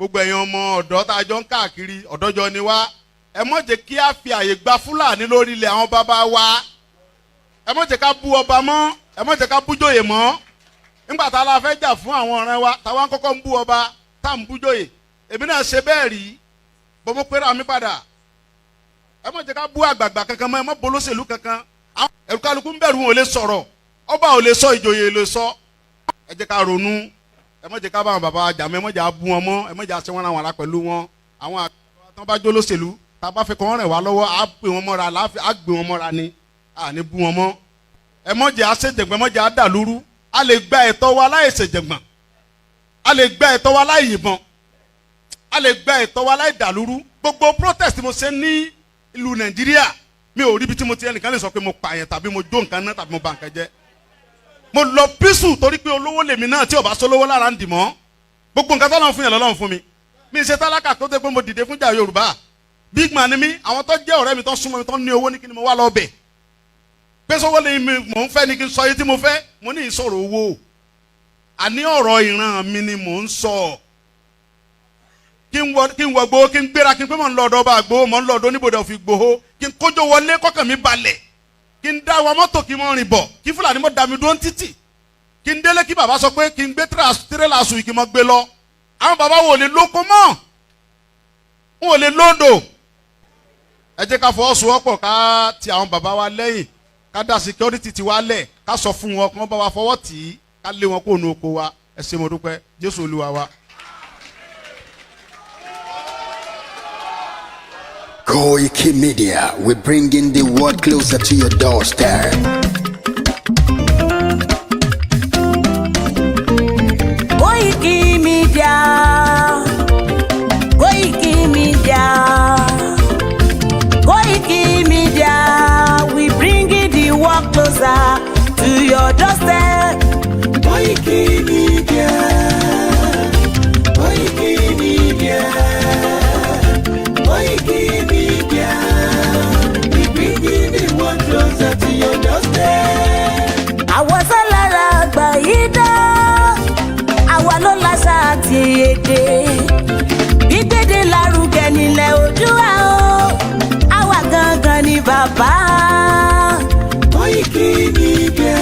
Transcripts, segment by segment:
gbogbo ẹ̀yin ọmọ ọ̀dọ́ tá a jọ ń káàkiri ọ̀dọ́jọ́ ni wá ẹ má jẹ́ kí a fi àyè gba Fúlàní lórí ilẹ̀ àwọn bàbá wa ẹ má jẹ́ ká bú ọba mọ́ ẹ má jẹ́ ká bú jòyè mọ́ nígbà tá a la fẹ́ jà fún àwọn ọ̀rẹ́ wa táwa ń kọ́kọ́ ń bú ọba tá à ń bú jòyè èmi náà ṣe bẹ́ẹ̀ rí bọ́ mo pera mi padà ẹ má jẹ́ ká bú àgbààgbà kankan mọ́ ẹ má bolóṣèlú kankan ẹ̀rù kálukú ń bẹ̀rù wọn ò lè sọ̀rọ̀ ọba ò lè sọ ìjòyè lè sọ ẹ jẹ́ ká ronú ẹ má jẹ́ ká bá àwọn bàbá jà mọ́ ẹ má jẹ́ á bú wọn mọ́ ẹ má jẹ́ á ṣe wọn àwọn ará pẹ̀lú wọn àwọn àtọ́ bá jólóṣèlú tá a bá fẹ́ kọ́ wọn rẹ̀ wá lọ́wọ́ á gbé wọn mọ́ra á gbé wọn mọ́ra ni à ní bú wọn mọ́ ẹ má jẹ́ á ṣèjẹ̀gbọ́n ẹ má jẹ́ á dàlúrú a lè gba ẹ̀tọ́ wa láì ṣèjẹ̀gbọ́n a lè gba ẹ̀tọ́ wa láì yìnbọn a lè gba ẹ̀tọ́ wa láì dàlúrú gbogbo protest mo ṣe ní ìlú Nàìjíríà mi ò rí ibi tí mo ti ẹnìkan lè sọ pé mo pààyàn tàbí mo jó nǹkan náà tàbí mo bà nǹkan jẹ́ mo lọ písù torí pé olówó lèmi náà tí ò bá sólówó lára ń dì mọ́ gbogbo nǹkan tọ́lọ́run fún yàn lọ́lọ́run fún mi mi ṣe tálákà tó dé pé mo dìde fúnjà Yorùbá big man ni mi àwọn tó jẹ́ ọ̀rẹ́ mi tó súnmọ́ mi tó ní owó ní kí ni mo wá lọ bẹ̀ pé sọ́wọ́ lè mi mò ń fẹ́ ni kí n sọ yìí tí mo fẹ́ mo ní ìsọ̀rọ̀ owó àní ọ̀rọ̀ ìran mi ni mò ń sọ kí n wọ gbowó kí n gbéra kí n pé mò ń lọ ọ̀dọ̀ ọba gbowó mò ń lọ ọ̀dọ̀ oníbodè òfin gbowó kí n kójó wọlé kọ́kàn mi balẹ̀ kí n dá wa mọ́tò kí n mọ́ rìn bọ̀ kí Fúlàní mọ́ da mi dúró títì kí n délé kí bàbá sọ pé kí n gbé tírélà sùn kí n mọ́ gbé lọ àwọn bàbá wo lè lóko mọ́ wọn ò lè lóńdò ẹ jẹ́ ká fọwọ́sowọ́pọ̀ ká ti àwọn bàbá wa lẹ́yìn ká dá security ti wa lẹ̀ ká sọ fún wọn kí wọ́n bá wa fọwọ́ tì í ká lé wọn kó nu oko wa ẹ ṣé mo dúpẹ́ Jésù Olúwa wa. KOIKIMEDIA, we're bringing the world closer to your doorstep. KOIKIMEDIA, KOIKIMEDIA, KOIKIMEDIA, we bringing the world closer to your doorstep. KOIKIMEDIA, KOIKIMEDIA. KOIKIMEDIA, we bringing the world closer to your doorstep. Àwa sálára àgbà yìí dá, àwa ló láṣà àti èdè. Gbígbédè lárugẹ nílẹ̀ Oòduà o, àwa gangan ni bàbá. KOIKIMEDIA,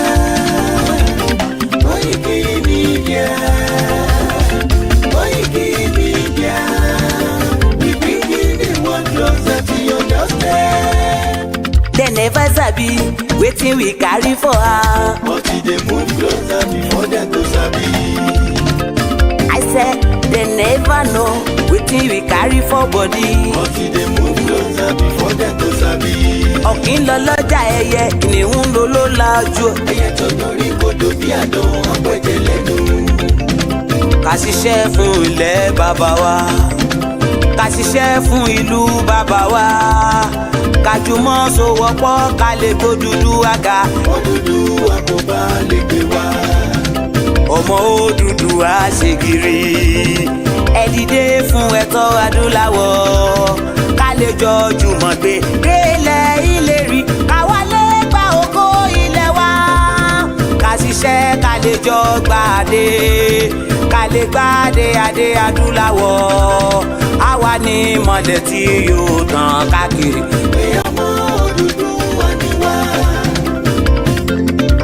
KOIKIMEDIA, KOIKIMEDIA. Closer to your doorstep. They never sabi wetin we carry for her. But they move closer before they go sabi. I said they never know wetin we carry for body. But they move closer before they go sabi. Ọ̀kín lọ lọ́jà ẹyẹ, kìnìún ló ló lajú. Ẹyẹ tó dorí kodò bí àdán ọ̀pẹ̀jẹ̀ lẹ́nu. Ká ṣiṣẹ́ fún ilẹ̀ bàbá wa. Ká ṣiṣẹ́ fún ìlú bàbá wa ká jùmọ̀ sowọ́pọ̀ ká lè tó dúdú àga. Odùduwà kò bá lè gbé wa. ọmọ Odùduwà ṣègìrì ẹ dìde fún ẹ̀tọ́ adúláwọ̀ ká lè jọ jùmọ̀ gbé délẹ̀ ìlérí ká wálé gba ògo ilẹ̀ wa ká ṣiṣẹ́ ká lè jọ gbàdé ká lè gbàdé adé adúláwọ̀ àwa ni mọ̀lẹ̀ tí yóò tàn káàkiri. Ọmọ Odùduwà ni wá.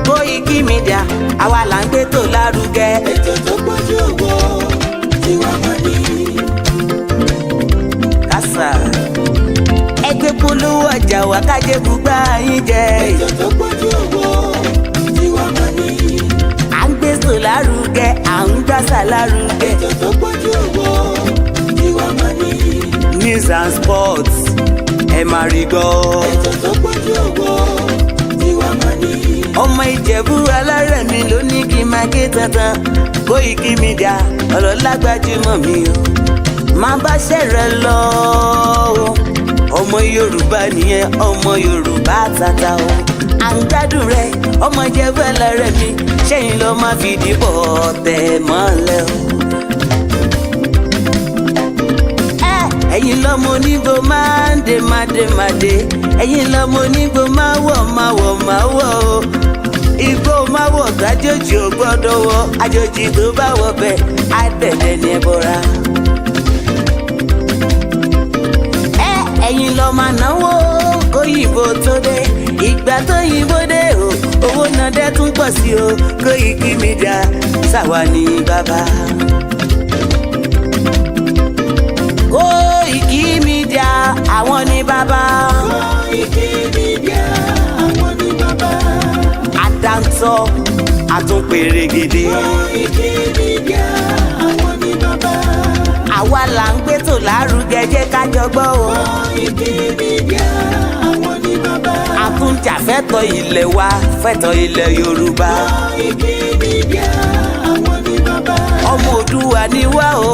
KOIKIMEDIA àwa là ń gbé tó lárugẹ. Ètò tó pọ̀jù owó tí wọ́n mọ̀ ní. Kásá ẹgbẹ́ polówó ọjà wá kájé bùgbà yín jẹ. Ètò tó pọ̀jù owó tí wọ́n mọ̀ ní. À ń gbé tó lárugẹ à ń gbàsà lárugẹ. Ètò tó pọ̀jù owó tí wọ́n mọ̀ ní. News and sports ẹ máa rí gbọ́. Ètò tó pọ̀jù owó tí wọ́n mọ̀ ní. ọmọ Ìjẹ̀bú alárẹ̀ mi ló ní kí n máa ké tantan KOIKIMEDIA ọ̀rọ̀ lágbájúmọ̀ mi o máa bá ṣẹ̀rẹ̀ lọ o ọmọ Yorùbá nìyẹn ọmọ Yorùbá tata o à ń gbádùn rẹ ọmọ Ìjẹ̀bú alárẹ̀ mi ṣẹ́yìn ló máa fi dìbò tẹ̀ mọ́lẹ̀ o. ẹ̀yin lọ́mọ onígbò máa ń dé mádémádé ẹ̀yin lọ́mọ onígbò máa wọ̀ o igbó máa wọ̀ tájòjì ò gbọ́dọ̀ wọ̀ àjòjì tó bá wọ̀ bẹ́ẹ̀ á tẹ̀lé ní ẹbọra lọ máa náwó kóyìnbó tó dé ìgbà tó yìnbó dé o owó náà dẹ́ tún pọ̀ sí o Koiki Media ṣàwa ní bàbá. Koiki Media àwọn ní bàbá. Koiki Media àwọn ní bàbá. Àdáńtọ́ àtúnpèrègèdè. Koiki Media àwọn ní bàbá. Àwa là ń gbé tò lárugẹ jẹ́ ká jọ gbọ́ o. Koiki Media àwọn ní bàbá. Àtúnjà fẹ́tọ̀ ilẹ̀ wa fẹ́tọ̀ ilẹ̀ Yorùbá. Koiki Media àwọn ní bàbá. Ọmọ Òdùwà ni wá o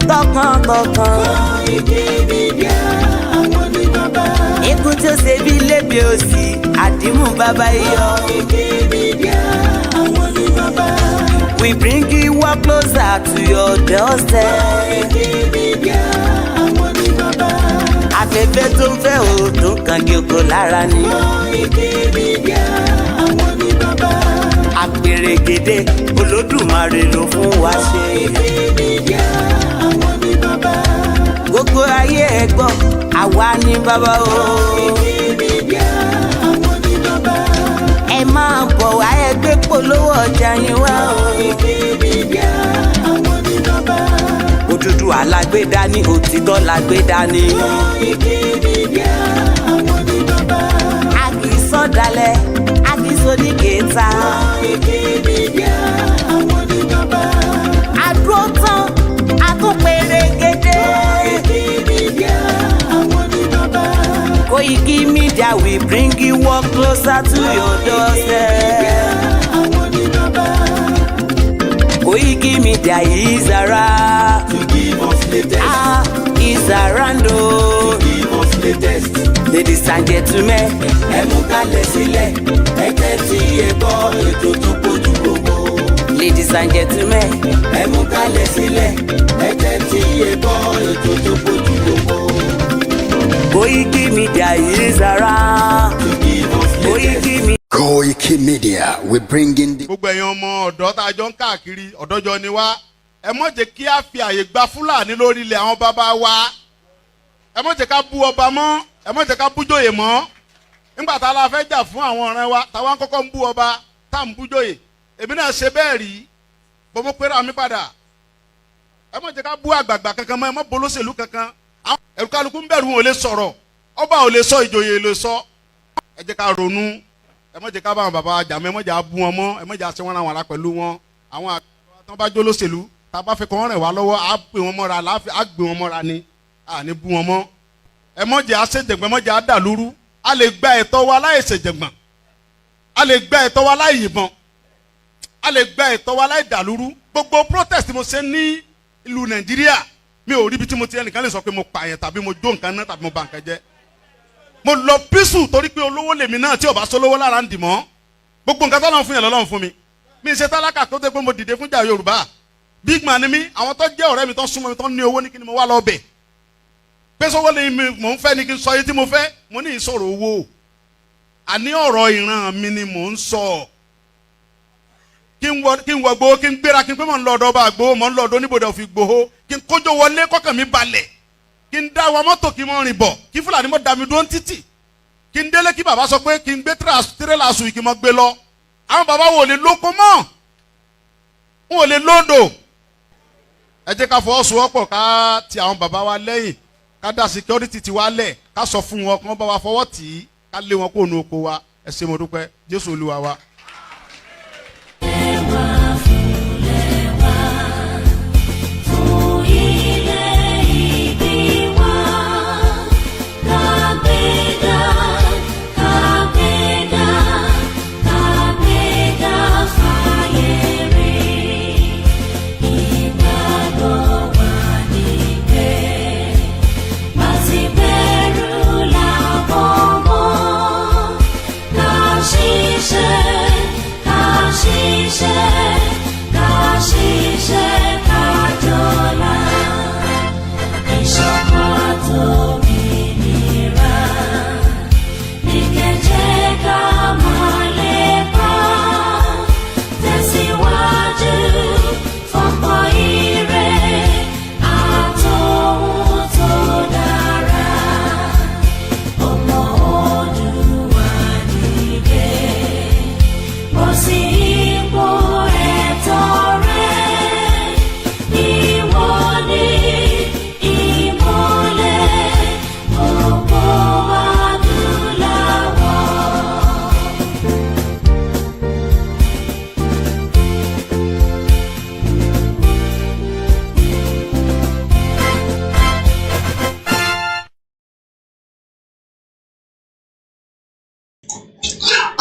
tọkàntọkàn. Koiki Media àwọn ní bàbá. Ikú tí ó ṣe bí lébi òsì àdìmú bàbá iyọ̀. Koiki Media àwọn ní bàbá. We bring you up closer to your doorstep. Koiki Media àwọn ní bàbá. Afẹ́fẹ́ tó ń fẹ́ o tó ń kan gígo lára ni. Koiki Media àwọn ní bàbá. Àpèrègèdè Olódùmarè ló fún wa ṣe. Koiki Media àwọn ní bàbá. Gbogbo ayé ẹ gbọ́ àwa ní bàbá o. Koiki Media àwọn ní bàbá. Ẹ máa bọ̀ wá ẹgbẹ́ polówó ọjà yín wá o. Koiki Media àwọn ní bàbá. Òdùdúwà lágbèdá ní òtítọ́ lágbèdá ní. Koiki Media àwọn ní bàbá. A kì í sọ̀dálẹ̀, a kì í sódìkẹta. Koiki Media àwọn ní bàbá. Àdúró tán, a tún pèrègèdè. Koiki Media àwọn ní bàbá. Koiki Media we bring you up closer to your doorstep. Àwọn ní bàbá. Koiki Media is around. To give us latest. Ah, is around o. Give us latest. Ladies and gentlemen, Ẹ mú kalẹ̀ sílẹ̀, ẹ tẹ́tí ẹ gbọ́ ètò tó kojú gbogbo. ladies and gentlemen, Ẹ mú kalẹ̀ sílẹ̀, ẹ tẹ́tí ẹ gbọ́ ètò tó kojú gbogbo. Koiki Media is around. To give us latest. Koiki Media. Koiki Media, we bring in the gbogbo ẹ̀yin ọmọ ọ̀dọ́ tá a jọ ń káàkiri ọ̀dọ́jọ́ ni wá ẹ mọ̀ jẹ́ kí a fi àyè gba Fúlàní lórí ilẹ̀ àwọn bàbá wa ẹ mọ̀ jẹ́ ká bú ọba mọ́ ẹ mọ̀ jẹ́ ká bú jòyè mọ́ nígbà tá a la fẹ́ jà fún àwọn ọ̀rẹ́ wa táwa ń kọ́kọ́ ń bú ọba tá à ń bú jòyè èmi náà ṣe bẹ́ẹ̀ rí bọ́ mo pera mi padà ẹ mọ̀ jẹ́ ká bú àgbààgbà kankan mọ́ ẹ mọ̀ bolóṣèlú kankan ẹ̀rù kálukú ń bẹ̀rù wọn ò lè sọ̀rọ̀ ọba ò lè sọ ìjòyè lè sọ ẹ jẹ́ ká ronú ẹ mọ̀ jẹ́ ká bá àwọn bàbá jà mọ́ ẹ mọ̀ jẹ́ á bú wọn mọ́ ẹ mọ̀ jẹ́ á ṣe wọ́n ra wọn ara pẹ̀lú wọn àwọn àgbà tó bá jó lóṣèlú tá a bá fẹ́ kọ́ wọn rẹ̀ wá lọ́wọ́ á gbé wọn mọ́ra á gbé wọn mọ́ra ni à ní bú wọn mọ́ ẹ mọ̀ jẹ́ á ṣèjẹ̀gbọ́n ẹ mọ̀ jẹ́ á dàlúrú a lè gba ẹ̀tọ́ wa láì ṣèjẹ̀gbọ́n a lè gba ẹ̀tọ́ wa láì yìnbọn a lè gba ẹ̀tọ́ wa láì dàlúrú gbogbo protest mo ṣe ní ìlú Nàìjíríà mi ò rí ibi tí mo ti ẹnìkan lè sọ pé mo pààyàn tàbí mo jó nǹkan náà tàbí mo bà nǹkan jẹ́ mo lọ písù torí pé olówó lèmi náà tí ò bá sólówó lára ń dì mọ́ gbogbo nǹkan tọ́lọ́run fún yẹn lọ́lọ́run fún mi mi ṣe tálákà tó dé pé mo dìde fúnjà Yorùbá big man ni mi àwọn tó jẹ́ ọ̀rẹ́ mi tó súnmọ́ mi tó ní owó ní kí ni mo wá lọ bẹ̀ pé sọ́wọ́ lè mi mò ń fẹ́ ni kí n sọ yìí tí mo fẹ́ mo ní ìsọ̀rọ̀ owó àní ọ̀rọ̀ ìran mi ni mò ń sọ kí n wọ gbowó kí n gbéra kí n pé mò ń lọ ọ̀dọ̀ ọba àgbowó mò ń lọ ọ̀dọ̀ oníbodè òfin gbowó kí n kójó wọlé kọ́kàn mi balẹ̀ kí n dá wa mọ́tò kí n mọ́ rìn bọ̀ kí Fúlàní mọ́ dá mi dúró títì kí n délé kí bàbá sọ pé kí n gbé tírélà sùn kí n mọ́ gbé lọ àwọn bàbá wo lè lóko mọ́ n ò lè lóńdò ẹ jẹ́ ká fọwọ́sowọ́pọ̀ ká ti àwọn bàbá wa lẹ́yìn ká dá security ti wa lẹ̀ ká sọ fún wọn kí wọ́n bá wa fọwọ́ tì í ká lé wọn kó nu oko wa ẹ ṣé mo dúpẹ́ Jésù Olúwa wa.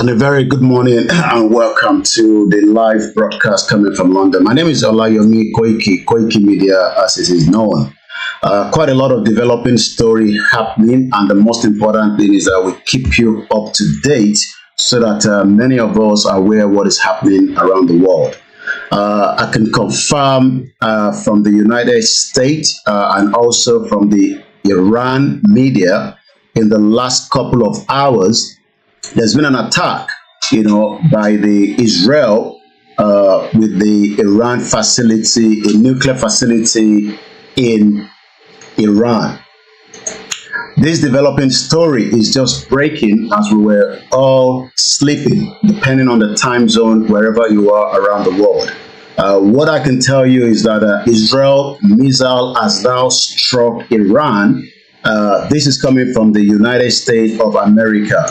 And a very good morning and welcome to the live broadcast coming from London. My name is OLAYOMI, KOIKIMEDIA as it is known. Quite a lot of developing story happening, and the most important thing is that we keep you up to date so that many of us are aware of what is happening around the world. I can confirm from the United States and also from the Iran media in the last couple of hours, there's been an attack, by the Israel with the Iran facility, a nuclear facility in Iran. This developing story is just breaking as we were all sleeping, depending on the time zone, wherever you are around the world. What I can tell you is that Israel missile has now struck Iran. This is coming from the United States of America.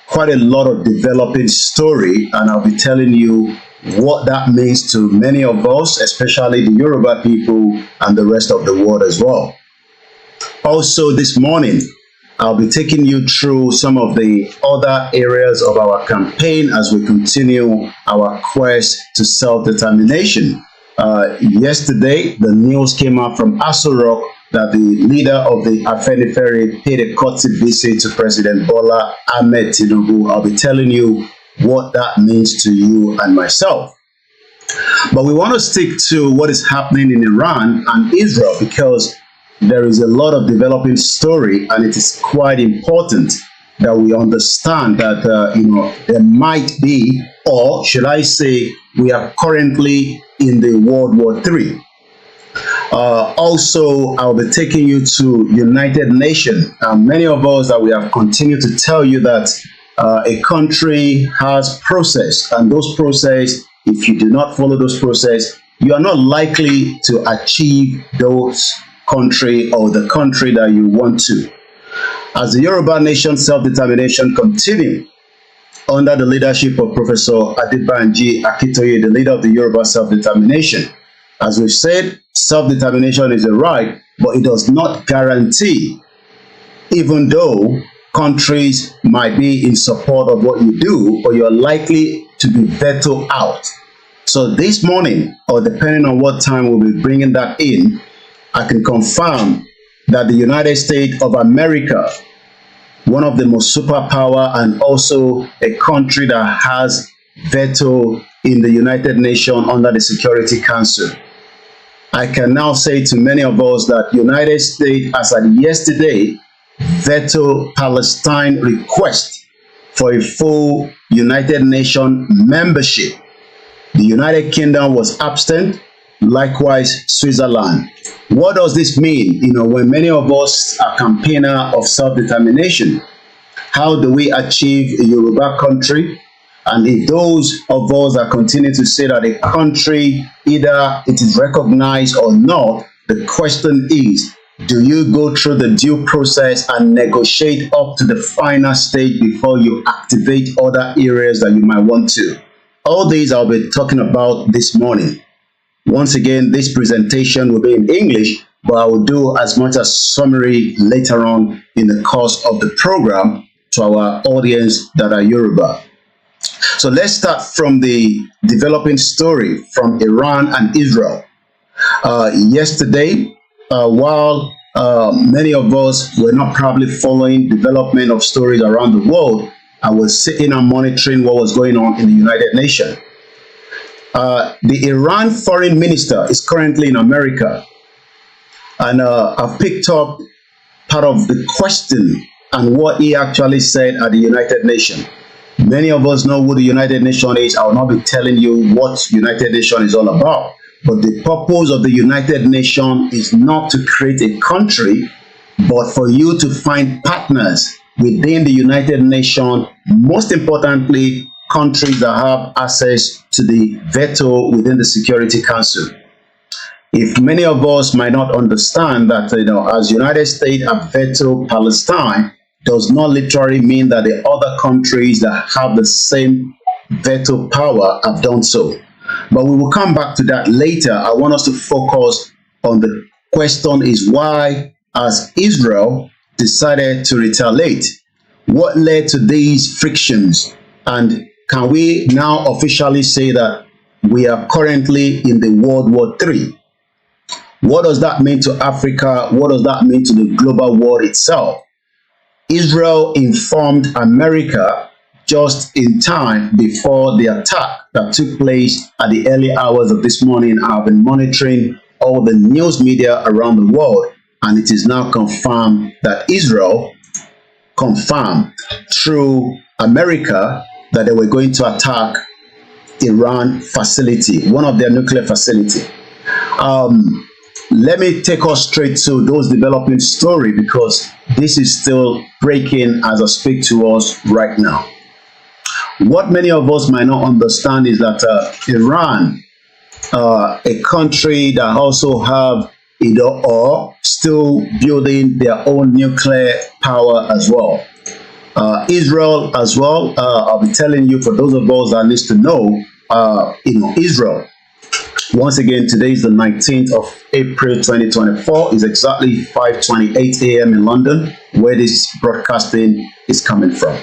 Quite a lot of developing story, and I'll be telling you what that means to many of us, especially the Yoruba people and the rest of the world as well. Also this morning, I'll be taking you through some of the other areas of our campaign as we continue our quest to self-determination. Yesterday, the news came out from Aso that the leader of the Afenifere paid a courtesy visit to President Bola Ahmed Tinubu. I'll be telling you what that means to you and myself. But we want to stick to what is happening in Iran and Israel because there is a lot of developing story, and it is quite important that we understand that there might be, or should I say, we are currently in the World War III. Also, I'll be taking you to United Nations. Many of us that we have continued to tell you that a country has process, and those process, if you do not follow those process, you are not likely to achieve those country or the country that you want to. As the Yoruba nation self-determination continue under the leadership of Professor Adebanji Akintoye, the leader of the Yoruba self-determination, as we've said, self-determination is a right, but it does not guarantee, even though countries might be in support of what you do, or you're likely to be vetoed out. So this morning, or depending on what time we'll be bringing that in, I can confirm that the United States of America, one of the most superpower and also a country that has veto in the United Nations under the Security Council, I can now say to many of us that United States, as at yesterday, veto Palestine request for a full United Nations membership. The United Kingdom was absent, likewise Switzerland. What does this mean? When many of us are campaigner of self-determination, how do we achieve a Yoruba country? And if those of us that continue to say that a country, either it is recognized or not, the question is, do you go through the due process and negotiate up to the final stage before you activate other areas that you might want to? All these I'll be talking about this morning. Once again, this presentation will be in English, but I will do as much as summary later on in the course of the program to our audience that are Yoruba. So let's start from the developing story from Iran and Israel. Yesterday, while many of us were not probably following development of stories around the world, I was sitting and monitoring what was going on in the United Nations. The Iran foreign minister is currently in America, and I've picked up part of the question and what he actually said at the United Nations. Many of us know who the United Nations is. I will not be telling you what United Nations is all about, but the purpose of the United Nations is not to create a country, but for you to find partners within the United Nations, most importantly, countries that have access to the veto within the Security Council. If many of us might not understand that, as United States have vetoed Palestine, does not literally mean that the other countries that have the same veto power have done so. But we will come back to that later. I want us to focus on the question is why has Israel decided to retaliate? What led to these frictions And can we now officially say that we are currently in the World War III? What does that mean to Africa? What does that mean to the global world itself? Israel informed America just in time before the attack that took place at the early hours of this morning. I've been monitoring all the news media around the world, and it is now confirmed that Israel confirmed through America that they were going to attack Iran facility, one of their nuclear facility. Let me take us straight to those developing story, because this is still breaking as I speak to us right now. What many of us might not understand is that Iran, a country that also have or still building their own nuclear power as well. Israel as well. I'll be telling you, for those of us that needs to know, Israel. Once again, today is the 19th of April 2024. It's exactly 5:28 a.m. in London, where this broadcasting is coming from.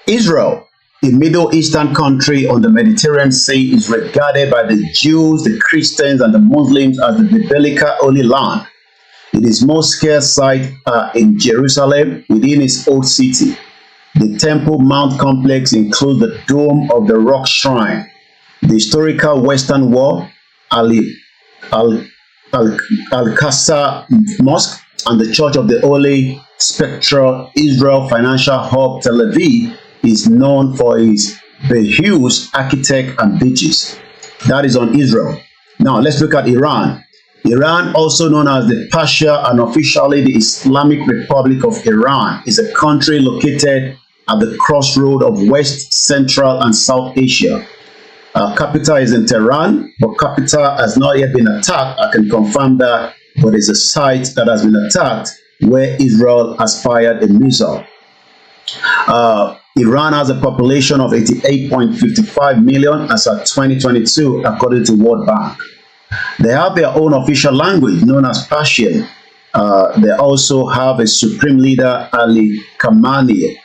Israel, a Middle Eastern country on the Mediterranean Sea, is regarded by the Jews, the Christians, and the Muslims as the biblical Holy Land. It is most scarce site in Jerusalem, within its old city. The Temple Mount complex includes the Dome of the Rock Shrine, the historical Western Wall, Al-Aqsa Mosque, and the Church of the Holy Spectral. Israel financial hub Tel Aviv is known for its behooves, architect, and beaches. That is on Israel. Now let's look at Iran. Iran, also known as the Persia and officially the Islamic Republic of Iran, is a country located at the crossroad of West, Central, and South Asia. Capital is in Tehran, but capital has not yet been attacked. I can confirm that, but it's a site that has been attacked where Israel has fired a missile. Iran has a population of 88.55 million as of 2022, according to World Bank. They have their own official language known as Persian. They also have a supreme leader, Ali Khamenei.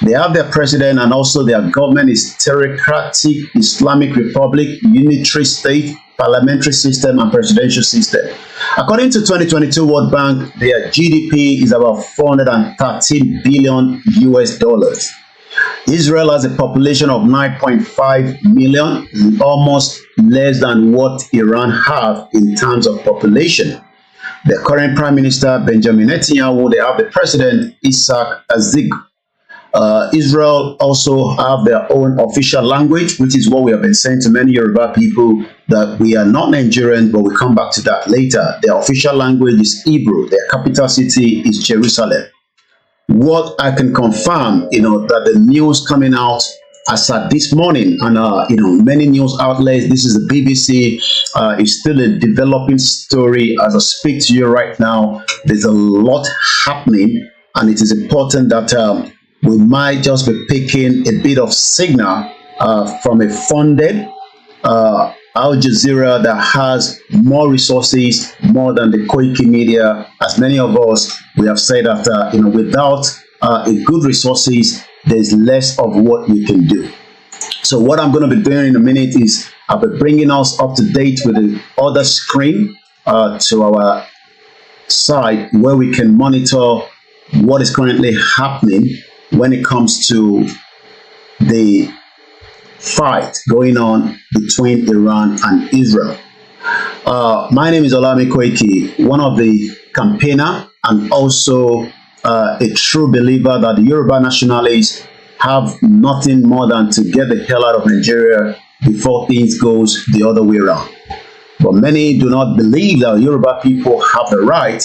They have their president, and also their government is theocratic Islamic Republic, unitary state, parliamentary system, and presidential system. According to 2022 World Bank, their GDP is about 413 billion US dollars. Israel has a population of 9.5 million, almost less than what Iran have in terms of population. The current Prime Minister, Benjamin Netanyahu, they have the President, Isaac Herzog. Israel also have their own official language, which is what we have been saying to many Yoruba people, that we are not Nigerians, but we'll come back to that later. Their official language is Hebrew. Their capital city is Jerusalem. What I can confirm, that the news coming out as at this morning, and many news outlets, this is the BBC, is still a developing story as I speak to you right now. There's a lot happening, and it is important that we might just be picking a bit of signal from a funded Al Jazeera that has more resources, more than the Koiki media. As many of us, we have said that without a good resources, there's less of what we can do. So what I'm going to be doing in a minute is I'll be bringing us up to date with the other screen to our side, where we can monitor what is currently happening when it comes to the fight going on between Iran and Israel. My name is Oluwole Koiki, one of the campaigner and also a true believer that the Yoruba nationalists have nothing more than to get the hell out of Nigeria before things goes the other way around. But many do not believe that Yoruba people have the right,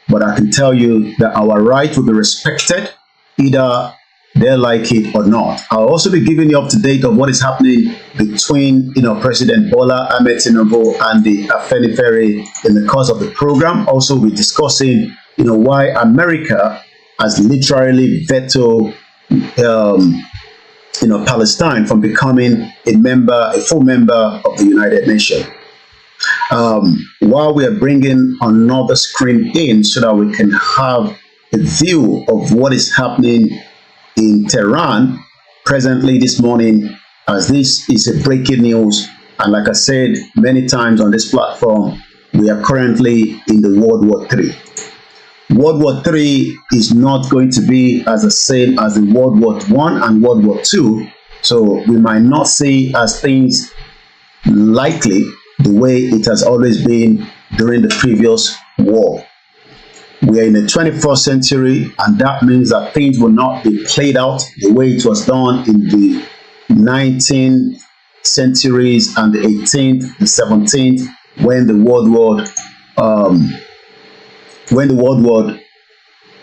but I can tell you that our right will be respected, either they like it or not. I'll also be giving you up to date of what is happening between President Bola Ahmed Tinubu and the Afenifere in the course of the program. Also, we're discussing why America has literally vetoed Palestine from becoming a full member of the United Nations. While we are bringing another screen in so that we can have a view of what is happening in Tehran, presently this morning, as this is a breaking news. And like I said many times on this platform, we are currently in the World War III. World War III is not going to be as the same as the World War I and World War II. So we might not see as things likely the way it has always been during the previous war. We are in the 21st century, and that means that things will not be played out the way it was done in the 19th centuries and the 18th, the 17th, when the World War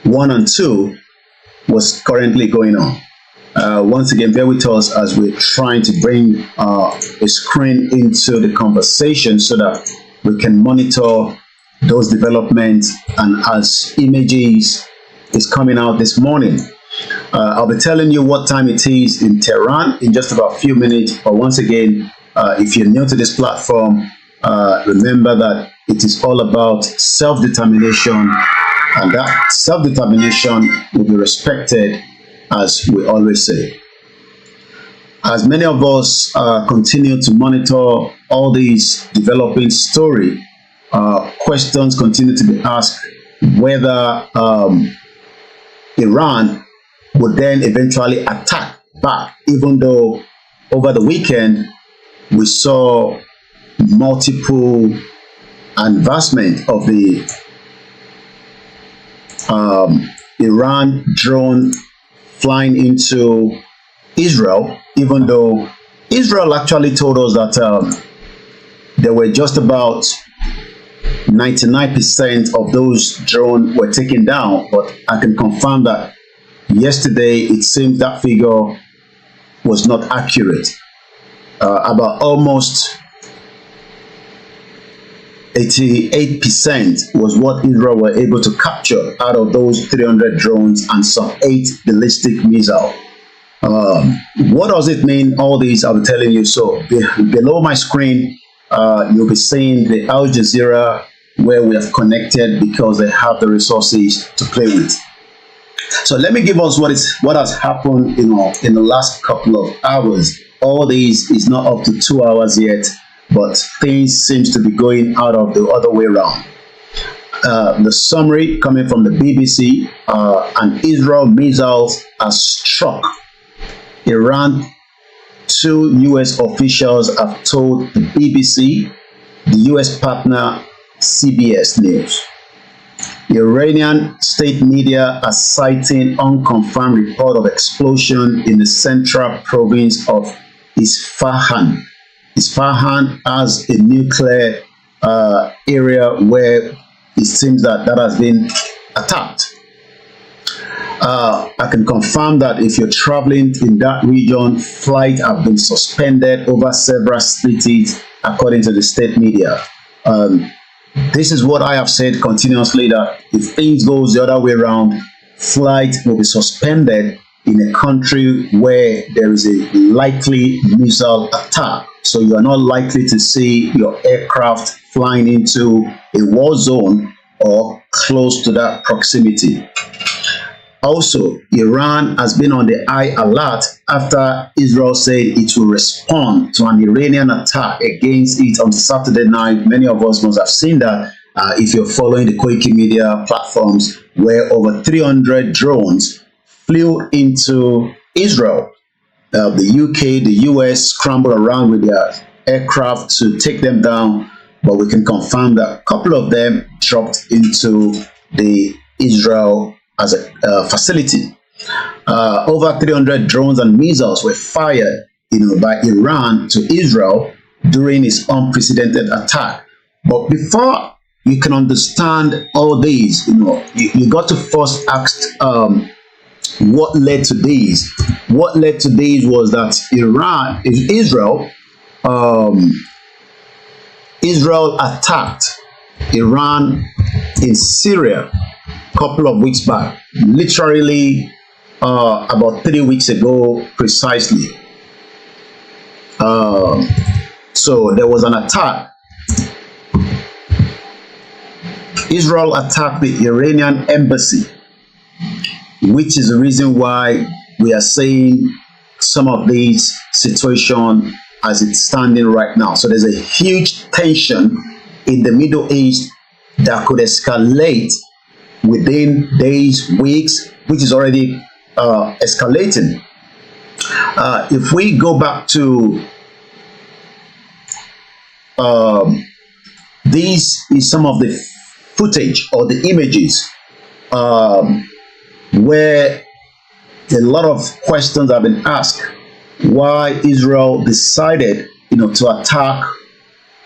I and II was currently going on. Once again, bear with us as we're trying to bring a screen into the conversation so that we can monitor those developments, and as images is coming out this morning. I'll be telling you what time it is in Tehran in just about a few minutes. But once again, if you're new to this platform, remember that it is all about self-determination, and that self-determination will be respected, as we always say. As many of us continue to monitor all these developing story, questions continue to be asked whether Iran would then eventually attack back, even though over the weekend we saw multiple advancement of the Iran drone flying into Israel, even though Israel actually told us that there were just about 99% of those drones were taken down. But I can confirm that yesterday it seems that figure was not accurate. About almost 88% was what Israel were able to capture out of those 300 drones and some 8 ballistic missiles. What does it mean, all these? I'll be telling you. So below my screen, you'll be seeing the Al Jazeera, where we have connected because they have the resources to play with. So let me give us what has happened in the last couple of hours. All these is not up to 2 hours yet, but things seems to be going out of the other way around. The summary coming from the BBC, and Israel missiles are struck Iran. 2 U.S. officials have told the BBC, the U.S. partner CBS News. Iranian state media are citing unconfirmed report of explosion in the central province of Isfahan. Isfahan has a nuclear area where it seems that has been attacked. I can confirm that if you're traveling in that region, flights have been suspended over several cities, according to the state media. This is what I have said continuously, that if things goes the other way around, flight will be suspended in a country where there is a likely missile attack. So you are not likely to see your aircraft flying into a war zone or close to that proximity. Also, Iran has been on the high alert after Israel said it will respond to an Iranian attack against it on Saturday night. Many of us must have seen that if you're following the KOIKIMEDIA platforms, where over 300 drones flew into Israel. The UK, the US scrambled around with their aircraft to take them down, but we can confirm that a couple of them dropped into the Israel as a facility. Over 300 drones and missiles were fired, by Iran to Israel during its unprecedented attack. But before you can understand all these, you got to first ask what led to these. What led to these was that Israel attacked Iran in Syria a couple of weeks back, literally about 3 weeks ago precisely. So there was an attack. Israel attacked the Iranian embassy, which is the reason why we are saying some of these situation as it's standing right now. So there's a huge tension in the Middle East that could escalate within days, weeks, which is already escalating. If we go back to this is some of the footage or the images where a lot of questions have been asked why Israel decided, to attack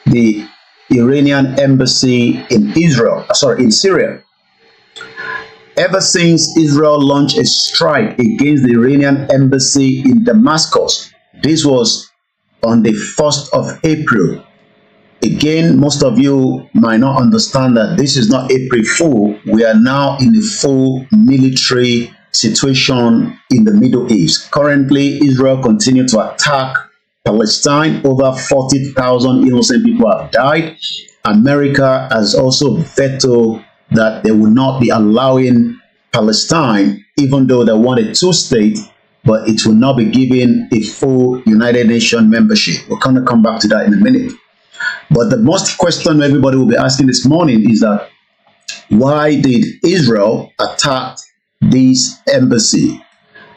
the Iranian embassy in Syria. Ever since Israel launched a strike against the Iranian embassy in Damascus, this was on the 1st of April. Again, most of you might not understand that this is not April Fool. We are now in a full military situation in the Middle East. Currently, Israel continues to attack Palestine. Over 40,000 innocent people have died. America has also vetoed that they will not be allowing Palestine, even though they want a two-state, but it will not be given a full United Nations membership. We're going to come back to that in a minute. But the most question everybody will be asking this morning is that why did Israel attack this embassy?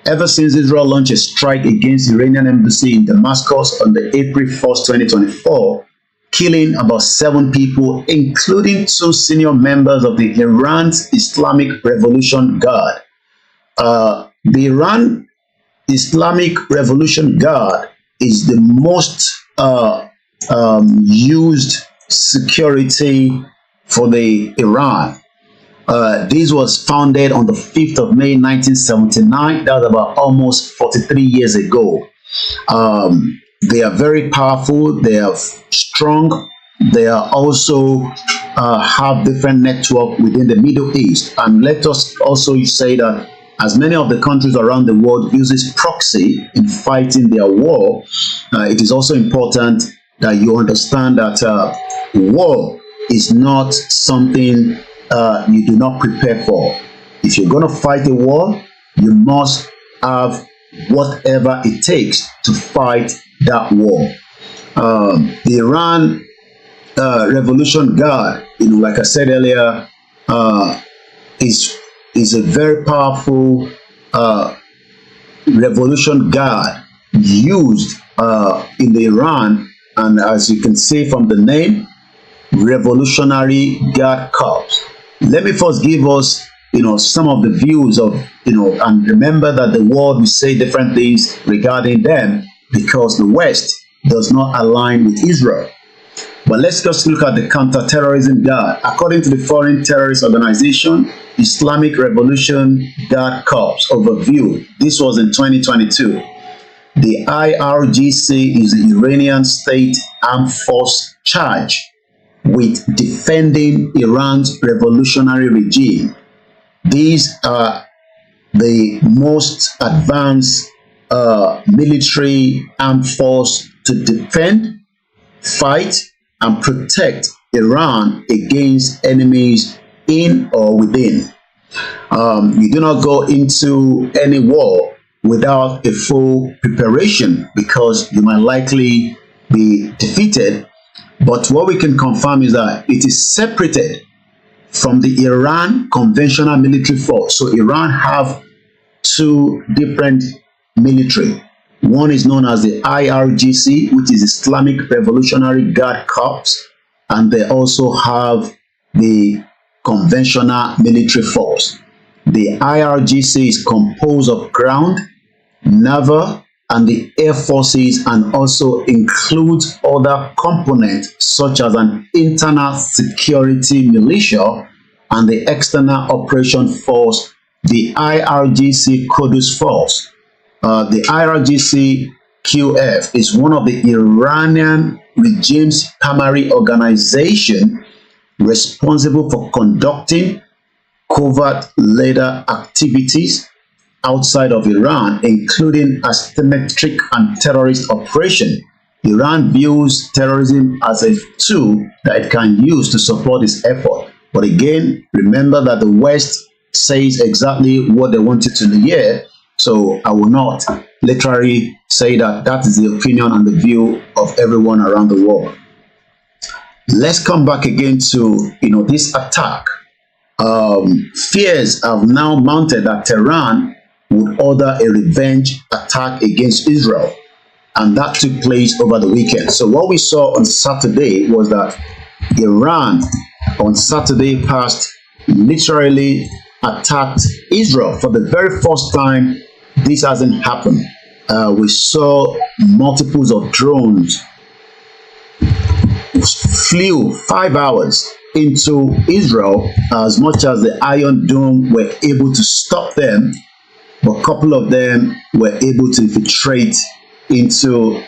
Ever since Israel launched a strike against the Iranian embassy in Damascus on the April 1st, 2024, killing about 7 people, including 2 senior members of the Iran's Islamic Revolution Guard. The Iran Islamic Revolution Guard is the most used security for the Iran. This was founded on the 5th of May 1979. That was about almost 43 years ago. They are very powerful. They are strong. They are also have different network within the Middle East. And let us also say that as many of the countries around the world uses proxy in fighting their war, it is also important that you understand that war is not something you do not prepare for. If you're going to fight a war, you must have whatever it takes to fight that war. The Iran Revolution Guard, like I said earlier, is a very powerful revolution guard used in the Iran, and as you can see from the name, Revolutionary Guard Corps. Let me first give us some of the views of and remember that the world will say different things regarding them because the West does not align with Israel. But let's just look at the Counterterrorism Guard. According to the Foreign Terrorist Organization, Islamic Revolution Guard Corps overview, this was in 2022. The IRGC is the Iranian state armed force charged with defending Iran's revolutionary regime. These are the most advanced military armed force to defend, fight, and protect Iran against enemies in or within. You do not go into any war without a full preparation because you might likely be defeated. But what we can confirm is that it is separated from the Iran conventional military force. So Iran have 2 different military. One is known as the IRGC, which is Islamic Revolutionary Guard Corps, and they also have the conventional military force. The IRGC is composed of ground, naval, and the air forces, and also includes other components such as an internal security militia and the external operation force, the IRGC Quds Force. The IRGC QF is one of the Iranian regime's primary organization responsible for conducting covert leader activities outside of Iran, including asymmetric and terrorist operation. Iran views terrorism as a tool that it can use to support its effort. But again, remember that the West says exactly what they want you to hear, so I will not literally say that that is the opinion and the view of everyone around the world. Let's come back again to, this attack. Fears have now mounted that Tehran would order a revenge attack against Israel, and that took place over the weekend. So what we saw on Saturday was that Iran on Saturday past literally attacked Israel. For the very first time, this hasn't happened. We saw multiples of drones flew 5 hours into Israel, as much as the Iron Dome were able to stop them, but a couple of them were able to infiltrate into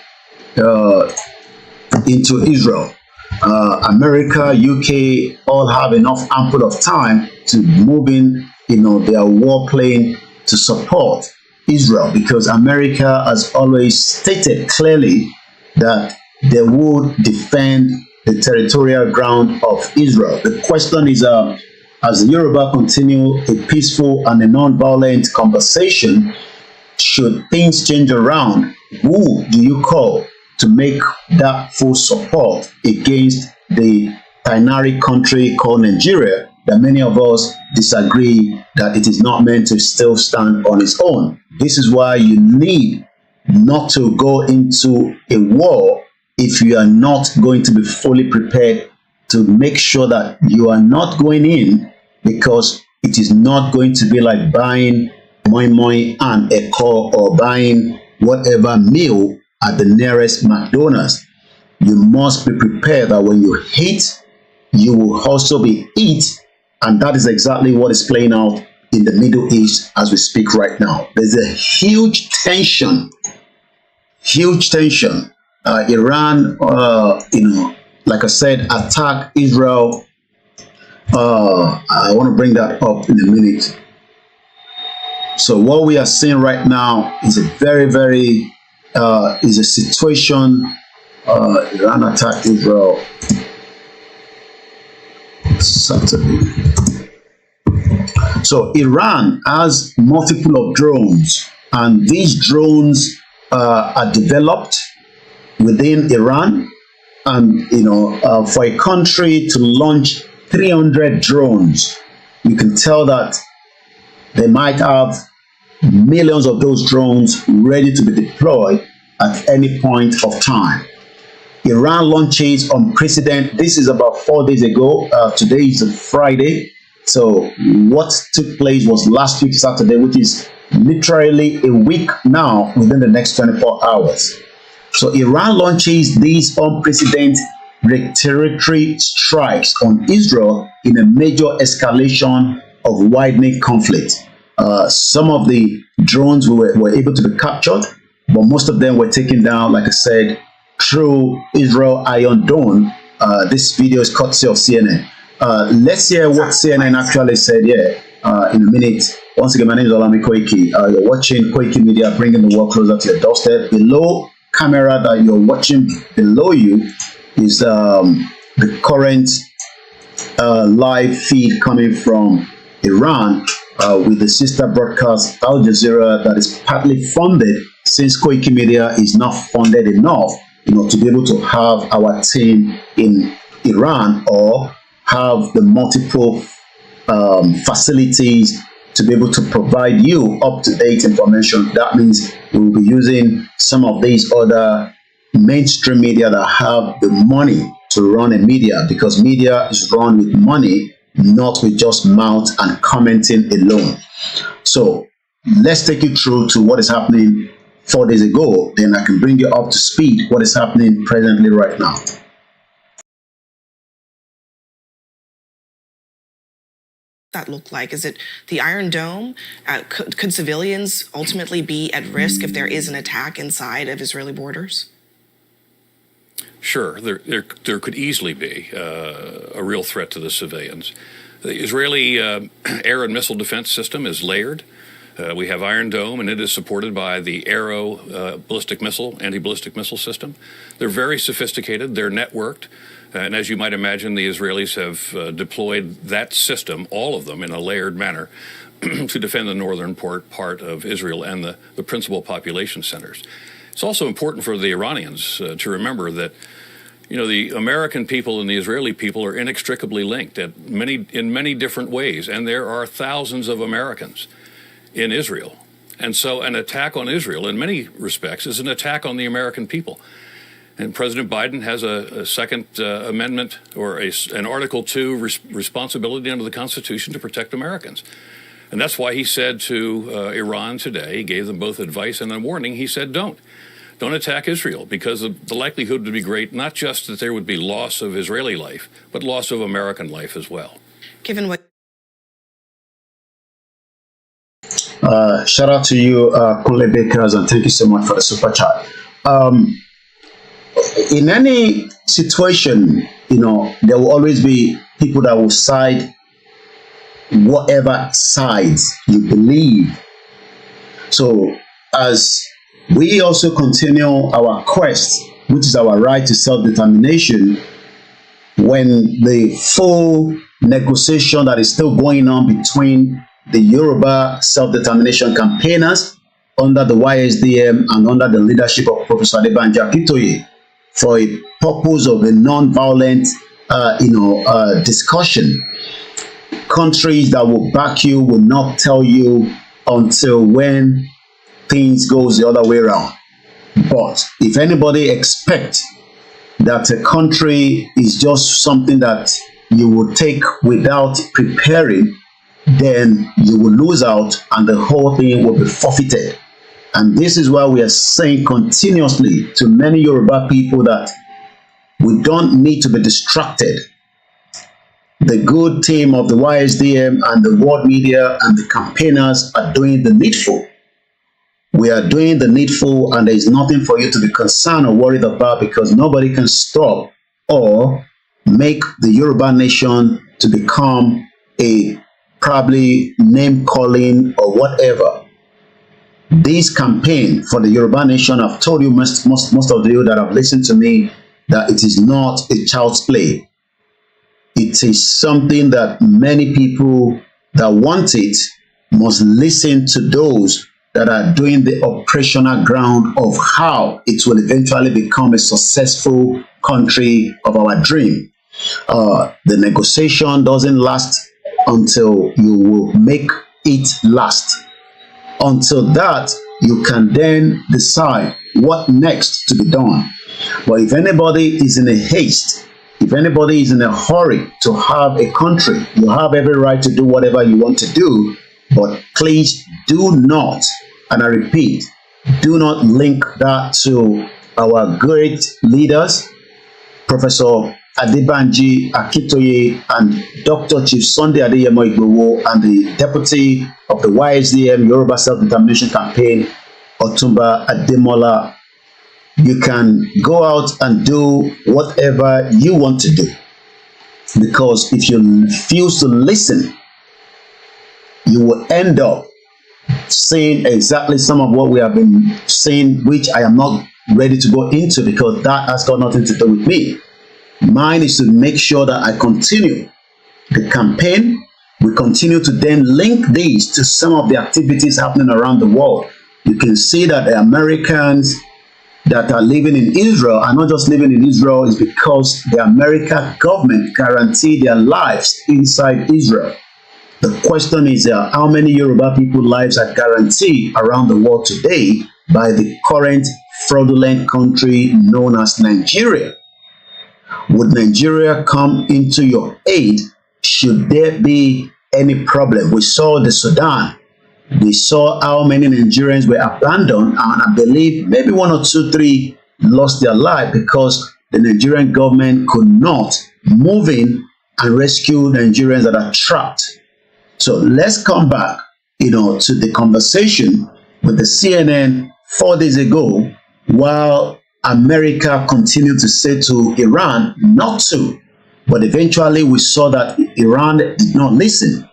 Israel. America, UK all have enough ample of time to move in, their warplane to support Israel, because America has always stated clearly that they would defend the territorial ground of Israel. The question is, as the Yoruba continue a peaceful and a non-violent conversation, should things change around, who do you call to make that full support against the binary country called Nigeria that many of us disagree that it is not meant to still stand on its own? This is why you need not to go into a war if you are not going to be fully prepared to make sure that you are not going in, because it is not going to be like buying moi moi and a core or buying whatever meal at the nearest McDonald's. You must be prepared that when you hit, you will also be hit, and that is exactly what is playing out in the Middle East as we speak right now. There's a huge tension. Iran, like I said, attack Israel. I want to bring that up in a minute. So what we are seeing right now is a very, very, is a situation. Iran attacked Israel Saturday. So Iran has multiple of drones, and these drones are developed within Iran, and for a country to launch 300 drones, you can tell that they might have millions of those drones ready to be deployed at any point of time. Iran launches unprecedented. This is about 4 days ago. Today is a Friday. So what took place was last week Saturday, which is literally a week now, within the next 24 hours. So Iran launches these unprecedented retaliatory strikes on Israel in a major escalation of widening conflict. Some of the drones were able to be captured, but most of them were taken down, like I said, through Israel Iron Dome. This video is courtesy of CNN. Let's hear what CNN actually said here in a minute. Once again, my name is Koiki. You're watching Koiki Media, bringing the world closer to your doorstep. Below camera that you're watching below you is the current live feed coming from Iran with the sister broadcast Al Jazeera that is partly funded, since Koiki Media is not funded enough, to be able to have our team in Iran or have the multiple facilities to be able to provide you up-to-date information. That means we will be using some of these other mainstream media that have the money to run a media, because media is run with money, not with just mouth and commenting alone. So let's take you through to what is happening 4 days ago, then I can bring you up to speed what is happening presently right now. That look like? Is it the Iron Dome? Could civilians ultimately be at risk if there is an attack inside of Israeli borders? Sure, there could easily be a real threat to the civilians. The Israeli air and missile defense system is layered. We have Iron Dome, and it is supported by the Arrow anti-ballistic missile system. They're very sophisticated. They're networked. And as you might imagine, the Israelis have deployed that system, all of them, in a layered manner to defend the northern part of Israel and the principal population centers. It's also important for the Iranians to remember that, you know, the American people and the Israeli people are inextricably linked in many different ways, and there are thousands of Americans in Israel. And so an attack on Israel, in many respects, is an attack on the American people. And President Biden has a Second Amendment or an Article 2 responsibility under the Constitution to protect Americans. And that's why he said to Iran today, he gave them both advice and a warning. He said, don't attack Israel, because the likelihood would be great, not just that there would be loss of Israeli life, but loss of American life as well. Given what Shout out to you, Kule Bakers, and thank you so much for the super chat. In any situation, you know, there will always be people that will side whatever sides you believe. So as we also continue our quest, which is our right to self-determination, when the full negotiation that is still going on between the Yoruba self-determination campaigners under the YSDM and under the leadership of Professor Adebanji Akintoye for a purpose of a non-violent discussion. Countries that will back you will not tell you until when things goes the other way around. But if anybody expects that a country is just something that you will take without preparing, then you will lose out and the whole thing will be forfeited. And this is why we are saying continuously to many Yoruba people that we don't need to be distracted. The good team of the YSDM and the world media and the campaigners are doing the needful. We are doing the needful, and there is nothing for you to be concerned or worried about, because nobody can stop or make the Yoruba nation to become a probably name calling or whatever. This campaign for the Yoruba nation, I've told you, most of you that have listened to me, that it is not a child's play. It is something that many people that want it must listen to those that are doing the operational ground of how it will eventually become a successful country of our dream. The negotiation doesn't last until you will make it last. Until that, you can then decide what next to be done. But if anybody is in a haste, if anybody is in a hurry to have a country, you have every right to do whatever you want to do. But please do not, and I repeat, do not link that to our great leaders, Professor Adebanji Akintoye and Dr. Chief Sunday Adeyemo Igboho, and the deputy of the YSDM Yoruba Self-Determination Campaign, Otumba Ademola. You can go out and do whatever you want to do, because if you refuse to listen, you will end up saying exactly some of what we have been saying, which I am not ready to go into, because that has got nothing to do with me. Mine is to make sure that I continue the campaign. We continue to then link these to some of the activities happening around the world. You can see that the Americans that are living in Israel are not just living in Israel, it's because the American government guaranteed their lives inside Israel. The question is how many Yoruba people's lives are guaranteed around the world today by the current fraudulent country known as Nigeria. Would Nigeria come into your aid should there be any problem? We saw the Sudan. We saw how many Nigerians were abandoned, and I believe maybe 1 or 2, 3 lost their life because the Nigerian government could not move in and rescue Nigerians that are trapped. So let's come back, to the conversation with the CNN 4 days ago, while America continued to say to Iran not to, but eventually we saw that Iran did not listen.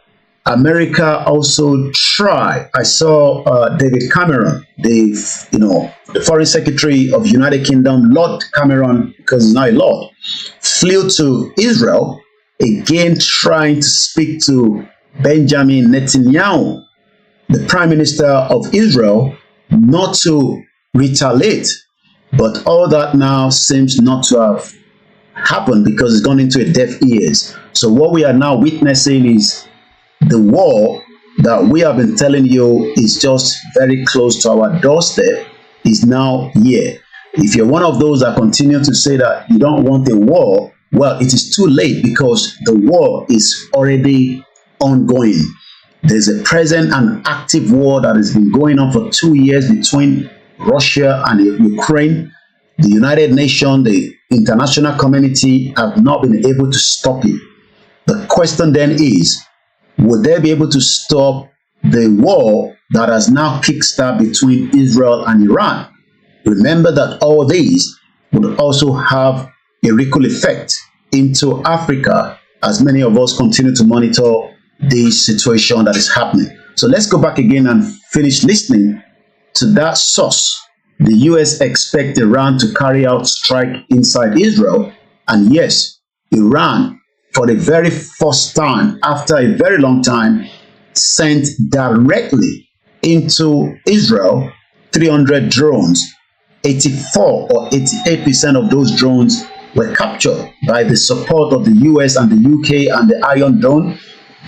America also tried. I saw David Cameron, the Foreign Secretary of United Kingdom, Lord Cameron, because he's not a Lord, flew to Israel again, trying to speak to Benjamin Netanyahu, the Prime Minister of Israel, not to retaliate. But all that now seems not to have happened because it's gone into a deaf ears. So what we are now witnessing is the war that we have been telling you is just very close to our doorstep is now here. If you're one of those that continue to say that you don't want a war, well, it is too late because the war is already ongoing. There's a present and active war that has been going on for 2 years between Russia and Ukraine. The United Nations, the international community have not been able to stop it. The question then is, would they be able to stop the war that has now kickstarted between Israel and Iran? Remember that all these would also have a ripple effect into Africa as many of us continue to monitor this situation that is happening. So let's go back again and finish listening to that source. The US expect Iran to carry out strike inside Israel. And yes, Iran, for the very first time after a very long time, sent directly into Israel 300 drones. 84 or 88% of those drones were captured by the support of the US and the UK and the Iron Dome,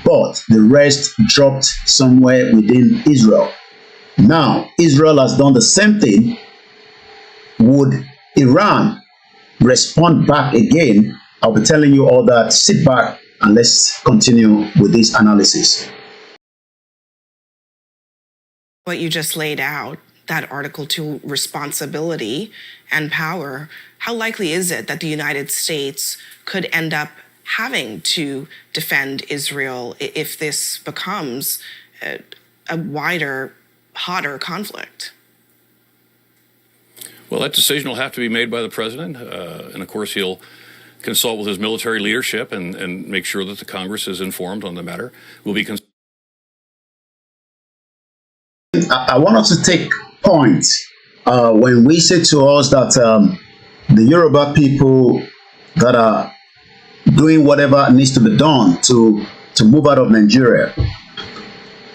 but the rest dropped somewhere within Israel. Now, Israel has done the same thing. Would Iran respond back again? I'll be telling you all that. Sit back and let's continue with this analysis. What you just laid out, that Article 2 responsibility and power, how likely is it that the United States could end up having to defend Israel if this becomes a wider, hotter conflict? Well, that decision will have to be made by the president. And of course, he'll consult with his military leadership and make sure that the Congress is informed on the matter. We'll be I want us to take point when we say to us that the Yoruba people that are doing whatever needs to be done to move out of Nigeria,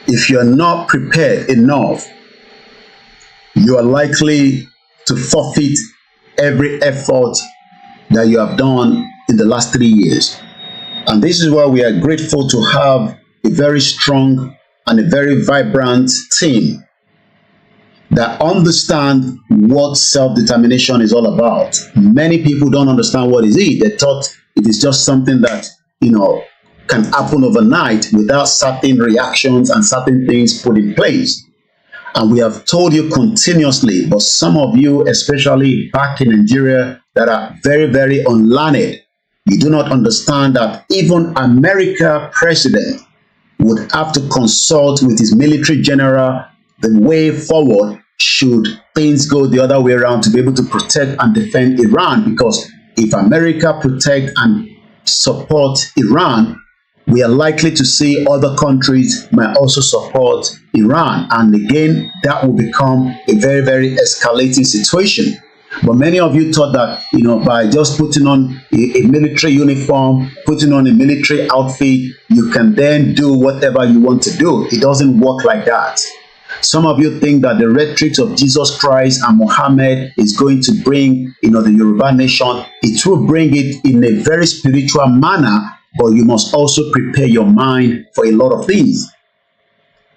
if you're not prepared enough, you are likely to forfeit every effort that you have done in the last 3 years. And this is why we are grateful to have a very strong and a very vibrant team that understand what self-determination is all about. Many people don't understand what is it. They thought it is just something that, can happen overnight without certain reactions and certain things put in place. And we have told you continuously, but some of you, especially back in Nigeria, that are very, very unlearned, you do not understand that even America president would have to consult with his military general the way forward should things go the other way around to be able to protect and defend Iran. Because if America protect and support Iran, we are likely to see other countries might also support Iran. And again, that will become a very, very escalating situation. But many of you thought that, by just putting on a military uniform, putting on a military outfit, you can then do whatever you want to do. It doesn't work like that. Some of you think that the rhetoric of Jesus Christ and Muhammad is going to bring, the Yoruba nation. It will bring it in a very spiritual manner, but you must also prepare your mind for a lot of things.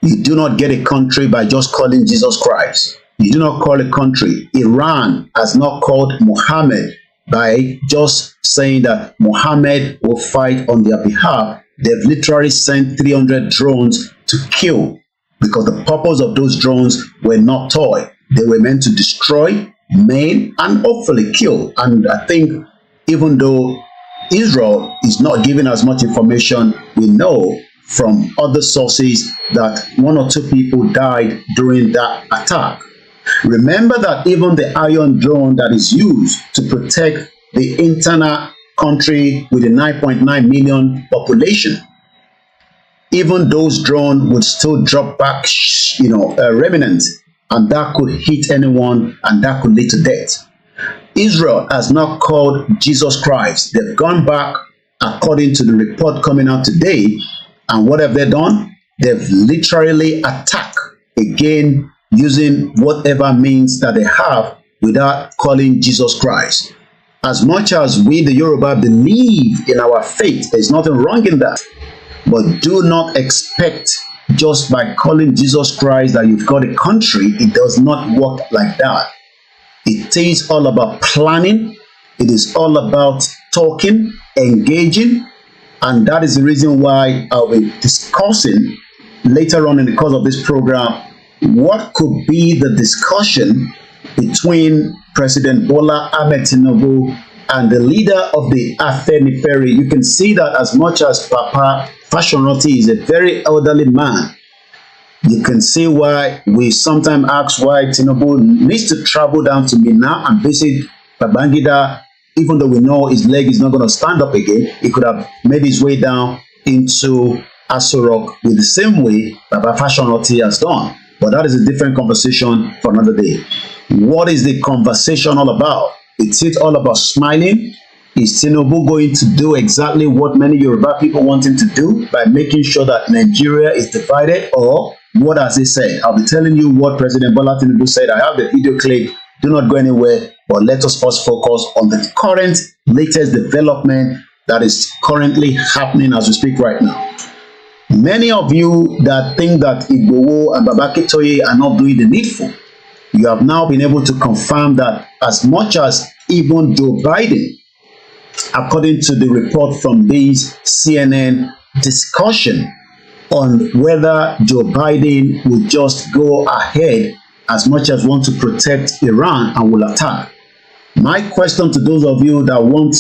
You do not get a country by just calling Jesus Christ. You do not call a country. Iran has not called Muhammad by just saying that Muhammad will fight on their behalf. They've literally sent 300 drones to kill, because the purpose of those drones were not toy. They were meant to destroy, maim, and hopefully kill. And I think even though Israel is not giving as much information, we know from other sources that 1 or 2 people died during that attack. Remember that even the Iron Dome that is used to protect the internal country with a 9.9 million population, even those drones would still drop back, remnants, and that could hit anyone and that could lead to death. Israel has not called Jesus Christ. They've gone back, according to the report coming out today, And what have they done? They've literally attacked again using whatever means that they have without calling Jesus Christ. As much as we, the Yoruba, believe in our faith, there's nothing wrong in that. But do not expect just by calling Jesus Christ that you've got a country. It does not work like that. It is all about planning. It is all about talking, engaging. And that is the reason why I'll be discussing later on in the course of this program what could be the discussion between President Bola Ahmed Tinubu and the leader of the Afenifere. You can see that as much as Papa Fashionroti is a very elderly man, you can see why we sometimes ask why Tinubu needs to travel down to Minna and visit Babangida, even though we know his leg is not going to stand up again. He could have made his way down into Aso Rock with the same way Papa Fashionroti has done. But that is a different conversation for another day. What is the conversation all about? Is it all about smiling? Is Tinubu going to do exactly what many Yoruba people want him to do by making sure that Nigeria is divided? Or what has he said? I'll be telling you what President Bola Tinubu said. I have the video clip. Do not go anywhere, but let us first focus on the current latest development that is currently happening as we speak right now. Many of you that think that Igboho and Babakitoye are not doing the needful, you have now been able to confirm that as much as even Joe Biden, according to the report from this CNN discussion on whether Joe Biden will just go ahead as much as want to protect Iran and will attack. My question to those of you that want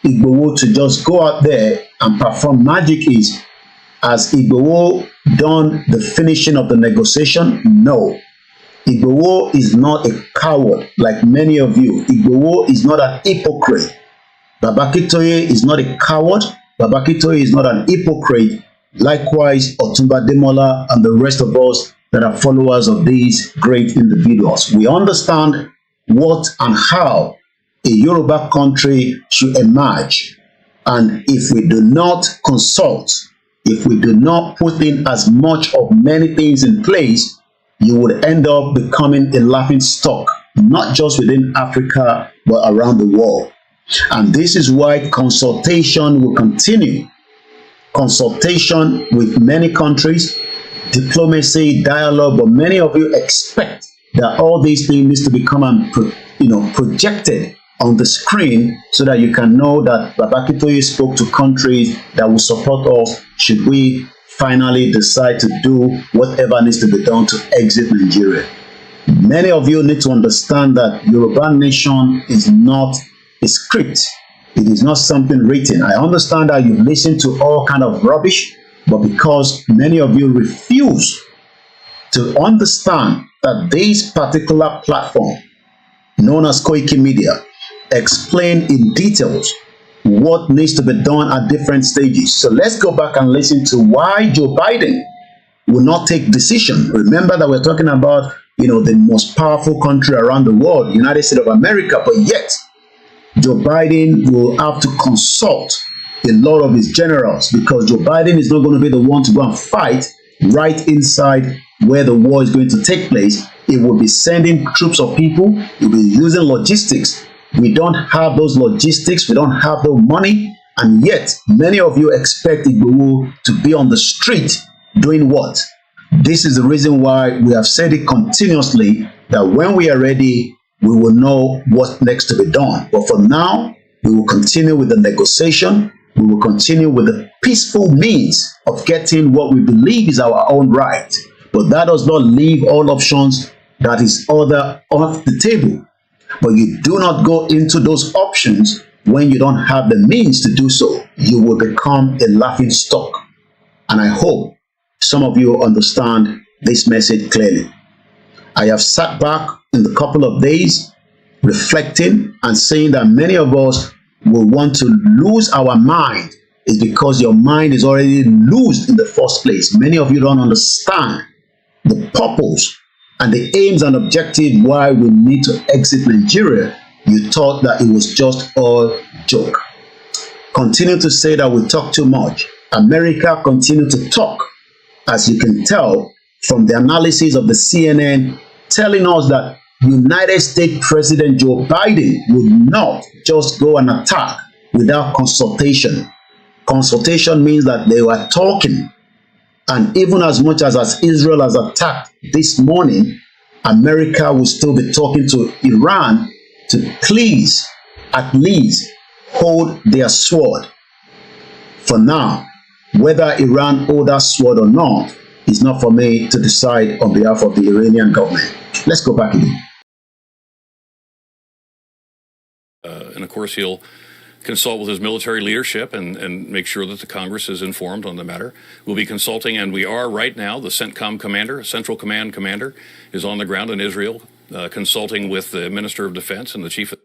Igboho to just go out there and perform magic is, has Igboho done the finishing of the negotiation? No. Igboho is not a coward like many of you. Igboho is not an hypocrite. Babakitoye is not a coward. Babakitoye is not an hypocrite. Likewise, Otumba Demola and the rest of us that are followers of these great individuals. We understand what and how a Yoruba country should emerge. And if we do not consult, if we do not put in as much of many things in place, you would end up becoming a laughing stock, not just within Africa, but around the world. And this is why consultation will continue. Consultation with many countries, diplomacy, dialogue, but many of you expect that all these things needs to become projected on the screen so that you can know that Babakitoye spoke to countries that will support us should we finally decide to do whatever needs to be done to exit Nigeria. Many of you need to understand that Yoruba nation is not a script. It is not something written. I understand that you've listened to all kind of rubbish, but because many of you refuse to understand that this particular platform, known as KOIKIMEDIA, explain in details what needs to be done at different stages. So let's go back and listen to why Joe Biden will not take decision. Remember that we're talking about, the most powerful country around the world, United States of America, but yet Joe Biden will have to consult a lot of his generals because Joe Biden is not going to be the one to go and fight right inside where the war is going to take place. It will be sending troops of people. It will be using logistics. We don't have those logistics. We don't have the money. And yet, many of you expect Igboho to be on the street doing what? This is the reason why we have said it continuously that when we are ready, we will know what next to be done. But for now, we will continue with the negotiation. We will continue with the peaceful means of getting what we believe is our own right. But that does not leave all options that is other off the table. But you do not go into those options when you don't have the means to do so. You will become a laughing stock. And I hope some of you understand this message clearly. I have sat back in the couple of days reflecting and saying that many of us will want to lose our mind is because your mind is already loose in the first place. Many of you don't understand the purpose and the aims and objective why we need to exit Nigeria. You thought that it was just all joke. Continue to say that we talk too much. America continue to talk, as you can tell from the analysis of the CNN, telling us that United States President Joe Biden would not just go and attack without consultation. Consultation means that they were talking. And even as much as Israel has attacked this morning, America will still be talking to Iran to please at least hold their sword. For now, whether Iran hold that sword or not is not for me to decide on behalf of the Iranian government. Let's go back again. And of course, he'll consult with his military leadership and make sure that the Congress is informed on the matter. We'll be consulting, and we are right now. The CENTCOM commander, Central Command commander, is on the ground in Israel, consulting with the Minister of Defense and the Chief of...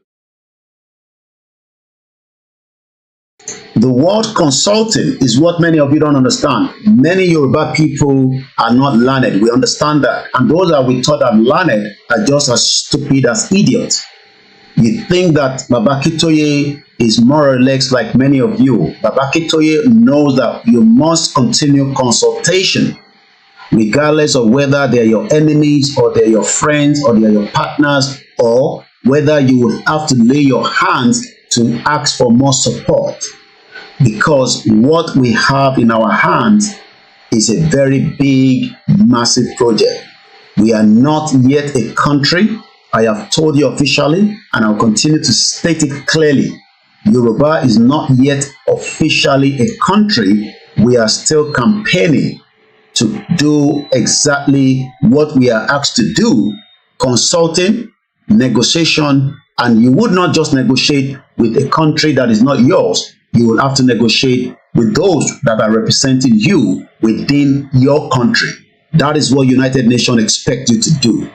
The word consulting is what many of you don't understand. Many Yoruba people are not learned. We understand that. And those that we thought are learned are just as stupid as idiots. You think that Baba Akintoye is more or less like many of you. Baba Akintoye knows that you must continue consultation, regardless of whether they are your enemies or they are your friends or they are your partners, or whether you will have to lay your hands to ask for more support. Because what we have in our hands is a very big, massive project. We are not yet a country. I have told you officially, and I'll continue to state it clearly. Yoruba is not yet officially a country. We are still campaigning to do exactly what we are asked to do: consulting, negotiation, and you would not just negotiate with a country that is not yours. You will have to negotiate with those that are representing you within your country. That is what United Nations expect you to do.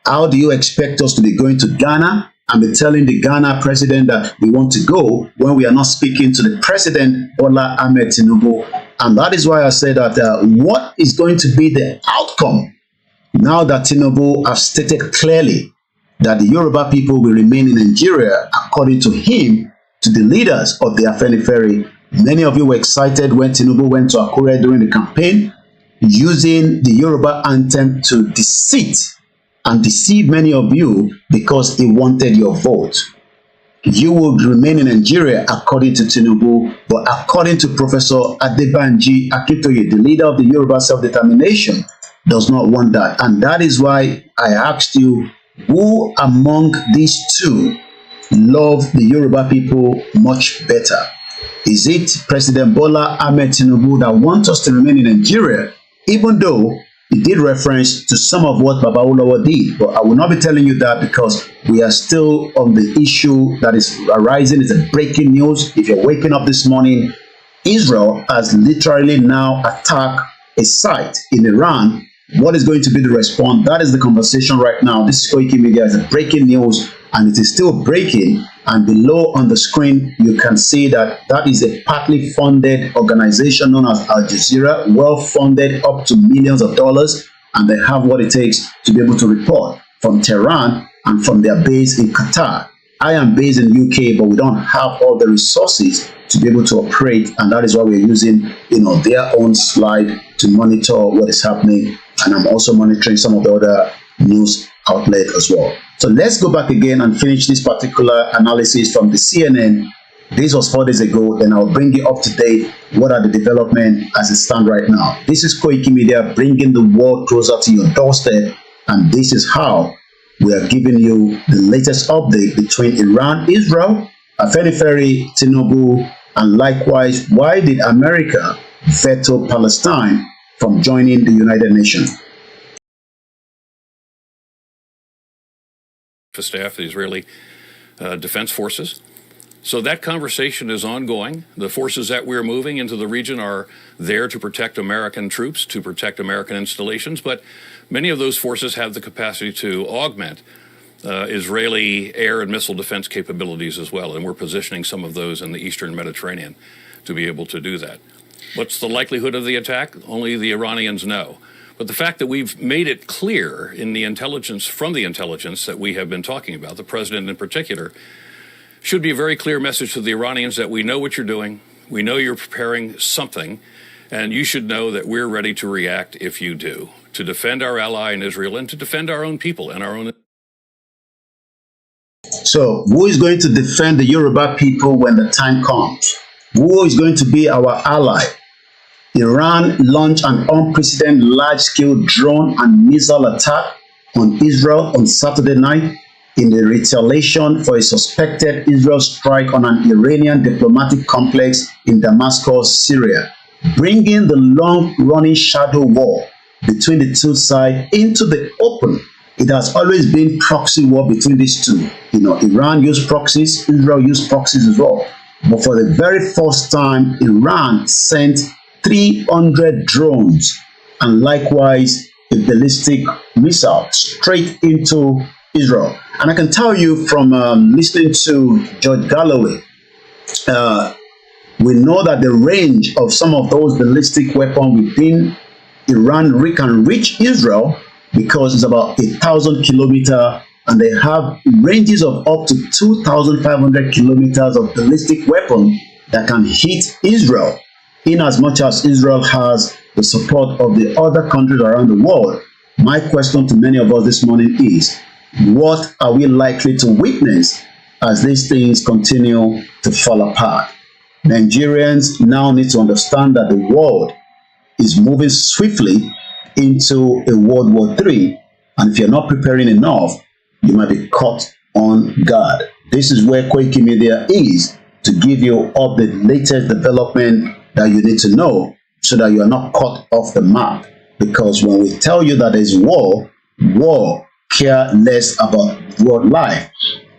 How do you expect us to be going to Ghana and be telling the Ghana president that we want to go when we are not speaking to the president, Bola Ahmed Tinubu? And that is why I said that what is going to be the outcome now that Tinubu has stated clearly that the Yoruba people will remain in Nigeria, according to him, to the leaders of the Afenifere. Many of you were excited when Tinubu went to Akure during the campaign, using the Yoruba anthem to deceive many of you because he wanted your vote. You will remain in Nigeria according to Tinubu, but according to Professor Adebanji Akintoye, the leader of the Yoruba self-determination, does not want that. And that is why I asked you, who among these two love the Yoruba people much better? Is it President Bola Ahmed Tinubu that wants us to remain in Nigeria, even though he did reference to some of what Baba Oluwole did? But I will not be telling you that because we are still on the issue that is arising. It's a breaking news. If you're waking up this morning, Israel has literally now attacked a site in Iran. What is going to be the response? That is the conversation right now. This is KOIKIMEDIA. It's a breaking news, and it is still breaking. And below on the screen, you can see that that is a partly funded organization known as Al Jazeera, well funded up to millions of dollars, and they have what it takes to be able to report from Tehran and from their base in Qatar. I am based in UK, but we don't have all the resources to be able to operate, and that is why we're using, their own slide to monitor what is happening. And I'm also monitoring some of the other news outlets as well. So let's go back again and finish this particular analysis from the CNN. This was 4 days ago, and I'll bring you up to date. What are the developments as it stands right now? This is KOIKIMEDIA, bringing the world closer to your doorstep, and this is how we are giving you the latest update between Iran, Israel, Afenifere, Tinubu, and likewise, why did America veto Palestine from joining the United Nations? Staff, the Israeli Defense Forces. So that conversation is ongoing. The forces that we're moving into the region are there to protect American troops, to protect American installations, but many of those forces have the capacity to augment Israeli air and missile defense capabilities as well, and we're positioning some of those in the Eastern Mediterranean to be able to do that. What's the likelihood of the attack? Only the Iranians know. But the fact that we've made it clear in the intelligence, from the intelligence that we have been talking about, the president in particular, should be a very clear message to the Iranians that we know what you're doing. We know you're preparing something, and you should know that we're ready to react if you do, to defend our ally in Israel and to defend our own people and our own. So, who is going to defend the Yoruba people when the time comes? Who is going to be our ally? Iran launched an unprecedented large-scale drone and missile attack on Israel on Saturday night in the retaliation for a suspected Israel strike on an Iranian diplomatic complex in Damascus, Syria, bringing the long-running shadow war between the two sides into the open. It has always been proxy war between these two. You know, Iran used proxies, Israel used proxies as well. But for the very first time, Iran sent 300 drones and likewise a ballistic missile straight into Israel. And I can tell you from listening to George Galloway, we know that the range of some of those ballistic weapons within Iran can reach Israel because it's about 1,000 kilometers, and they have ranges of up to 2,500 kilometers of ballistic weapon that can hit Israel, in as much as Israel has the support of the other countries around the world. My question to many of us this morning is, what are we likely to witness as these things continue to fall apart? Nigerians now need to understand that the world is moving swiftly into a World War III, and if you're not preparing enough, you might be caught on guard. This is where KOIKIMEDIA is, to give you all the latest development that you need to know so that you are not caught off the map. Because when we tell you that there's war care less about world life.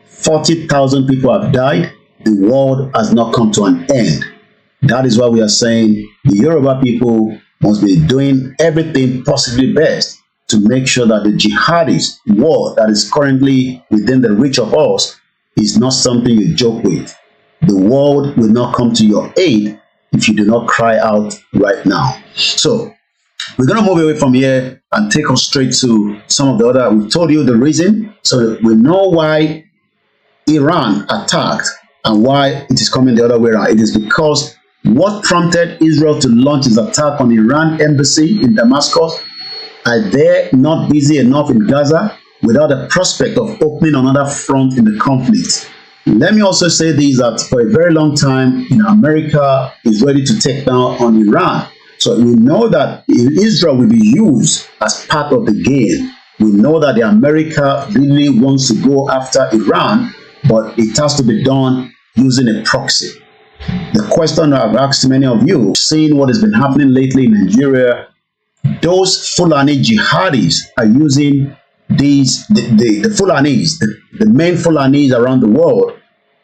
40,000 people have died. The world has not come to an end. That is why we are saying the Yoruba people must be doing everything possibly best to make sure that the jihadist war that is currently within the reach of us is not something you joke with. The world will not come to your aid if you do not cry out right now. So we're going to move away from here and take us straight to some of the other. We've told you the reason, so that we know why Iran attacked and why it is coming the other way around. It is because what prompted Israel to launch its attack on Iran embassy in Damascus? Are they not busy enough in Gaza without the prospect of opening another front in the conflict? Let me also say this, that for a very long time, America is ready to take down on Iran. So we know that Israel will be used as part of the game. We know that the America really wants to go after Iran, but it has to be done using a proxy. The question I've asked many of you, seeing what has been happening lately in Nigeria, those Fulani jihadis are using these, the Fulanis, the main Fulanis around the world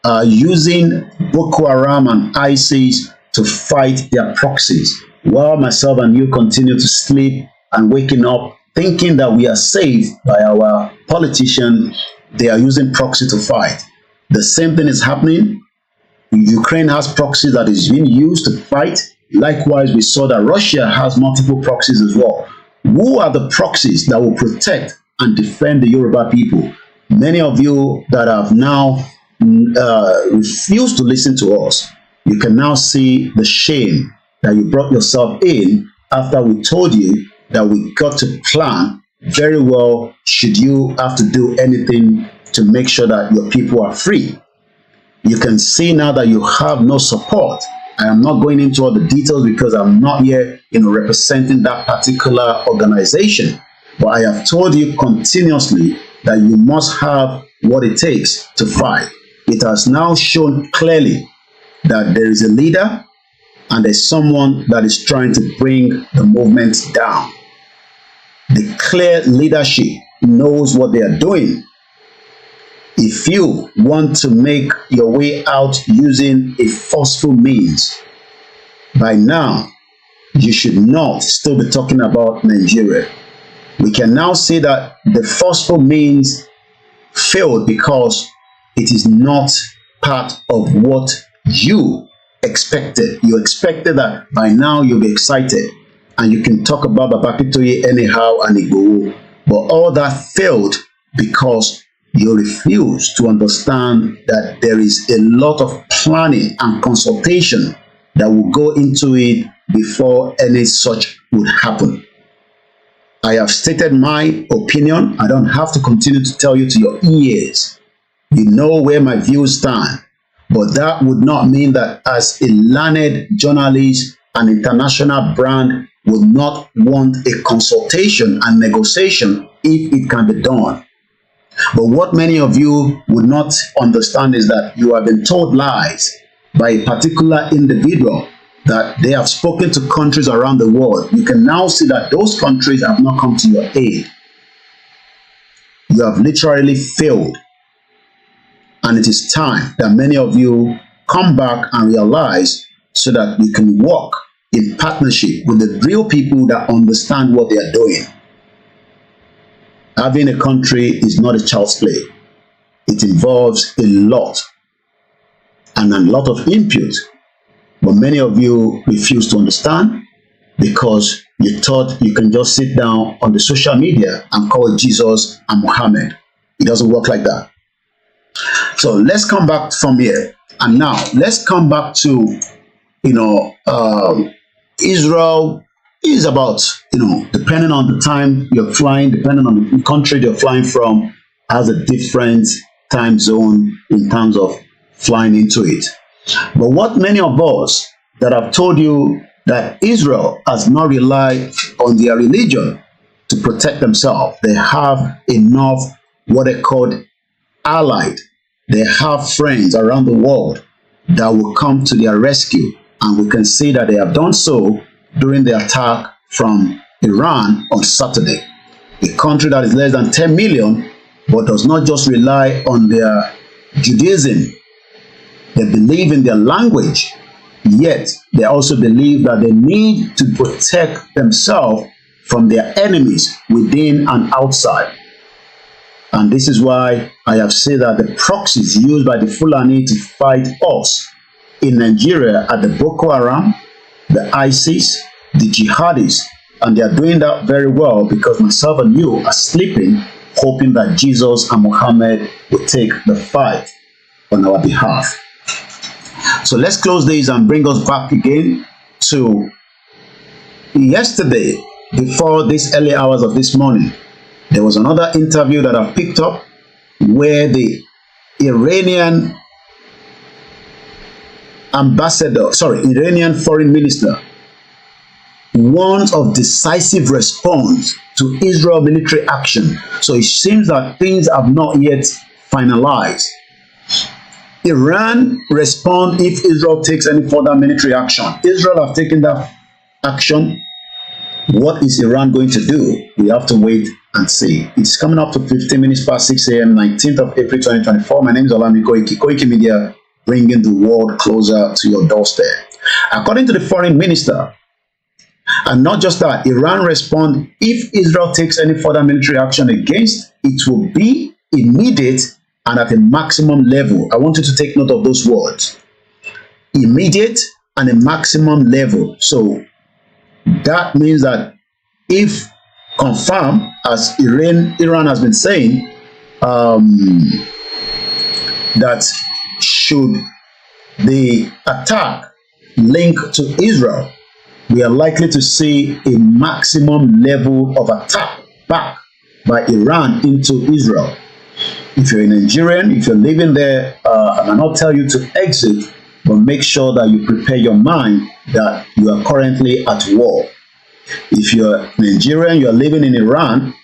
are using Boko Haram and ISIS to fight their proxies. While myself and you continue to sleep and waking up thinking that we are safe by our politicians, they are using proxy to fight. The same thing is happening. Ukraine has proxies that is being used to fight. Likewise, we saw that Russia has multiple proxies as well. Who are the proxies that will protect and defend the Yoruba people? Many of you that have now refused to listen to us, you can now see the shame that you brought yourself in after we told you that we got to plan very well should you have to do anything to make sure that your people are free. You can see now that you have no support. I am not going into all the details because I'm not here, representing that particular organization. But I have told you continuously that you must have what it takes to fight. It has now shown clearly that there is a leader and there's someone that is trying to bring the movement down. The clear leadership knows what they are doing. If you want to make your way out using a forceful means, by now, you should not still be talking about Nigeria. We can now see that the forceful means failed because it is not part of what you expected. You expected that by now you'll be excited and you can talk about Babakitoye anyhow and Igboho, but all that failed because you refuse to understand that there is a lot of planning and consultation that will go into it before any such would happen. I have stated my opinion. I don't have to continue to tell you to your ears. You know where my views stand. But that would not mean that as a learned journalist, an international brand would not want a consultation and negotiation if it can be done. But what many of you would not understand is that you have been told lies by a particular individual that they have spoken to countries around the world. You can now see that those countries have not come to your aid. You have literally failed. And it is time that many of you come back and realize so that you can work in partnership with the real people that understand what they are doing. Having a country is not a child's play. It involves a lot and a lot of input. But many of you refuse to understand because you thought you can just sit down on the social media and call Jesus and Muhammad. It doesn't work like that. So let's come back from here. And now let's come back to, Israel is about, depending on the time you're flying, depending on the country you're flying from, has a different time zone in terms of flying into it. But what many of us that have told you that Israel has not relied on their religion to protect themselves, they have enough what they call allied. They have friends around the world that will come to their rescue, and we can see that they have done so during the attack from Iran on Saturday. A country that is less than 10 million, but does not just rely on their Judaism. They believe in their language, yet they also believe that they need to protect themselves from their enemies within and outside. And this is why I have said that the proxies used by the Fulani to fight us in Nigeria are the Boko Haram, the ISIS, the jihadis, and they are doing that very well because myself and you are sleeping, hoping that Jesus and Muhammad will take the fight on our behalf. So let's close this and bring us back again to yesterday. Before these early hours of this morning, there was another interview that I picked up where the Iranian Iranian foreign minister warns of decisive response to Israel military action. So it seems that things have not yet finalized. Iran respond if Israel takes any further military action. Israel have taken that action. What is Iran going to do? We have to wait and see. It's coming up to 15 minutes past 6 a.m. 19th of April 2024. My name is Oluwole Koiki. KOIKIMEDIA, bringing the world closer to your doorstep. According to the foreign minister, and not just that, Iran respond if Israel takes any further military action against, it will be immediate and at a maximum level. I want you to take note of those words. Immediate and a maximum level. So that means that if confirmed, as Iran has been saying, that should the attack link to Israel, we are likely to see a maximum level of attack back by Iran into Israel. If you're a Nigerian, if you're living there, I cannot tell you to exit, but make sure that you prepare your mind that you are currently at war. If you're Nigerian, you're living in Iran,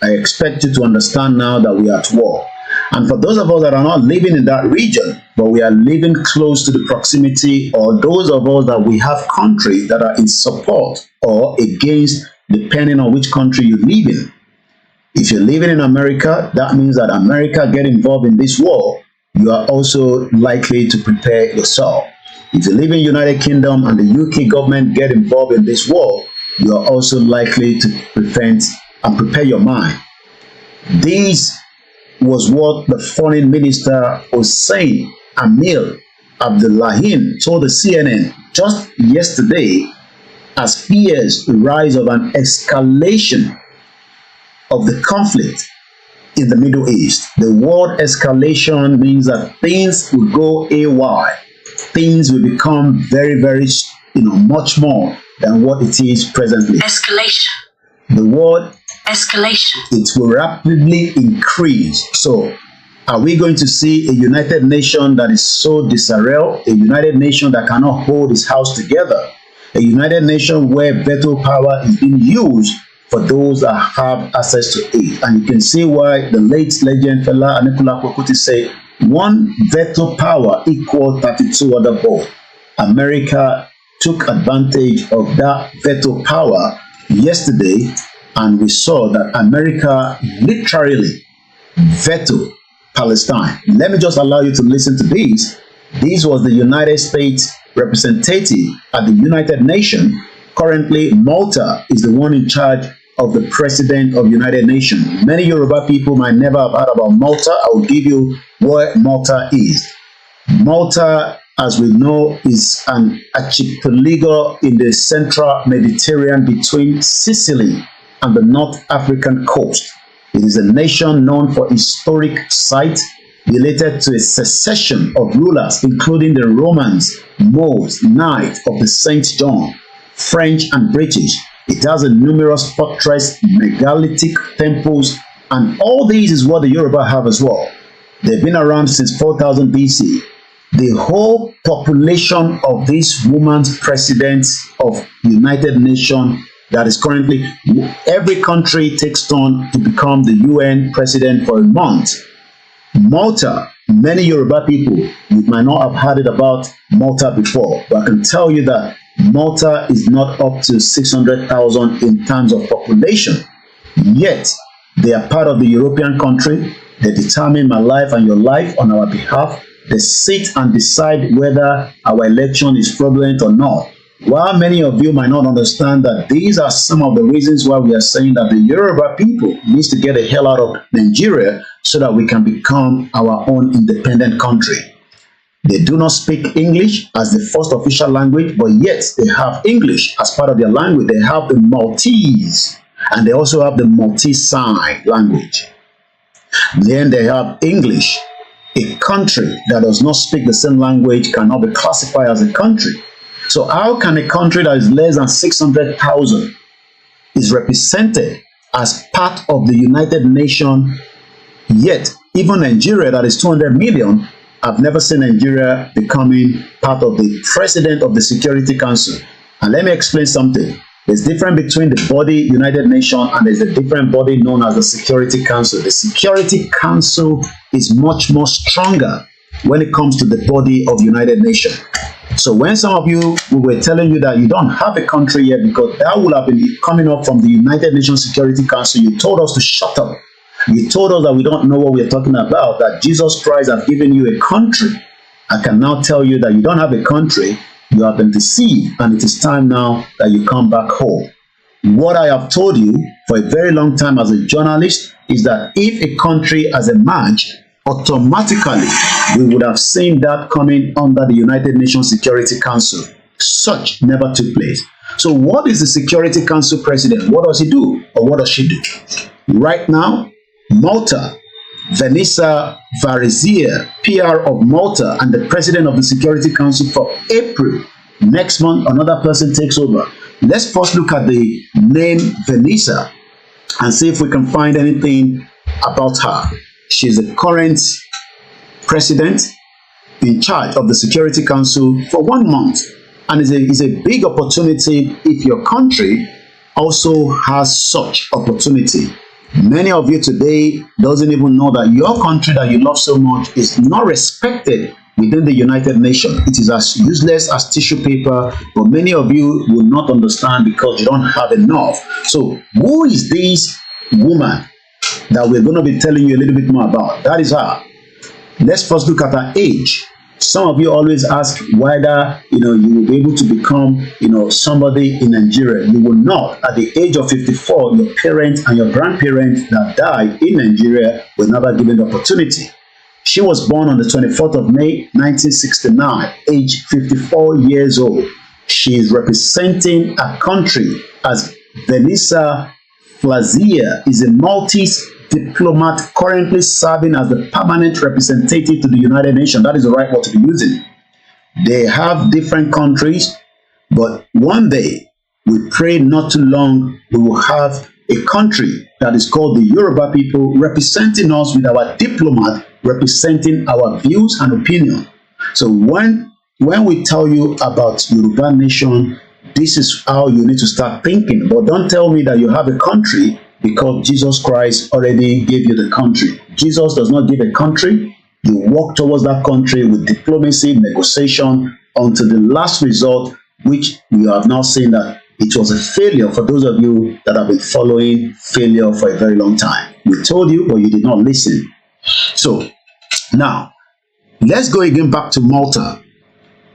I expect you to understand now that we are at war. And for those of us that are not living in that region, but we are living close to the proximity, or those of us that we have countries that are in support or against, depending on which country you live in. If you're living in America, that means that America get involved in this war, you are also likely to prepare yourself. If you live in United Kingdom and the UK government get involved in this war, you are also likely to prevent and prepare your mind. This was what the foreign minister was saying. Amir Abdullahian told the CNN just yesterday, as fears rise of an escalation of the conflict in the Middle East. The word escalation means that things will go AY. things will become very, very, much more than what it is presently. Escalation. The word escalation. It will rapidly increase. So, are we going to see a United Nation that is so disarray, a United Nation that cannot hold its house together, a United Nation where veto power is being used for those that have access to it? And you can see why the late legend Fela Anikulapo Kuti say, one veto power equals 32 other votes. America took advantage of that veto power yesterday, and we saw that America literally vetoed Palestine. Let me just allow you to listen to this. This was the United States representative at the United Nations. Currently, Malta is the one in charge of the president of the United Nations. Many Yoruba people might never have heard about Malta. I will give you what Malta is. Malta, as we know, is an archipelago in the central Mediterranean between Sicily and the North African coast. It is a nation known for historic sites related to a succession of rulers, including the Romans, Moors, Knights of the St. John, French and British. It has a numerous fortress, megalithic temples, and all these is what the Yoruba have as well. They've been around since 4000 BC. The whole population of this woman's president of United Nations that is currently, every country takes turn to become the UN president for a month. Malta, many Yoruba people, you might not have heard it about Malta before, but I can tell you that Malta is not up to 600,000 in terms of population. Yet, they are part of the European country. They determine my life and your life on our behalf. They sit and decide whether our election is fraudulent or not. While many of you might not understand that these are some of the reasons why we are saying that the Yoruba people needs to get the hell out of Nigeria so that we can become our own independent country. They do not speak English as the first official language, but yet they have English as part of their language. They have the Maltese, and they also have the Maltese sign language. Then they have English. A country that does not speak the same language cannot be classified as a country. So how can a country that is less than 600,000 is represented as part of the United Nations, yet even Nigeria that is 200 million, I've never seen Nigeria becoming part of the president of the Security Council. And let me explain something. There's a difference between the body United Nations and there's a different body known as the Security Council. The Security Council is much more stronger when it comes to the body of United Nations. So when some of you, we were telling you that you don't have a country yet because that would have been coming up from the United Nations Security Council, you told us to shut up. You told us that we don't know what we're talking about, that Jesus Christ has given you a country. I can now tell you that you don't have a country. You have been deceived, and it is time now that you come back home. What I have told you for a very long time as a journalist is that if a country has emerged, automatically we would have seen that coming under the United Nations Security Council. Such never took place. So what is the Security Council president? What does he do, or what does she do? Right now, Malta, Vanessa Varizia, PR of Malta and the president of the Security Council for April. Next month, another person takes over. Let's first look at the name Vanessa and see if we can find anything about her. She's the current president in charge of the Security Council for 1 month. And it's a big opportunity if your country also has such opportunity. Many of you today doesn't even know that your country that you love so much is not respected within the United Nations. It is as useless as tissue paper, but many of you will not understand because you don't have enough. So who is this woman that we're going to be telling you a little bit more about? That is her. Let's first look at her age. Some of you always ask whether you will be able to become somebody in Nigeria. You will not. At the age of 54, your parents and your grandparents that died in Nigeria were never given the opportunity. She was born on the 24th of May, 1969, age 54 years old. She is representing a country as Vanessa Varizia is a Maltese diplomat currently serving as the permanent representative to the United Nations. That is the right word to be using. They have different countries, but one day, we pray not too long, we will have a country that is called the Yoruba people, representing us with our diplomat, representing our views and opinion. So when we tell you about Yoruba nation, this is how you need to start thinking. But don't tell me that you have a country because Jesus Christ already gave you the country. Jesus does not give a country. You walk towards that country with diplomacy, negotiation, until the last result, which we have now seen that it was a failure for those of you that have been following failure for a very long time. We told you, but you did not listen. So now, let's go again back to Malta,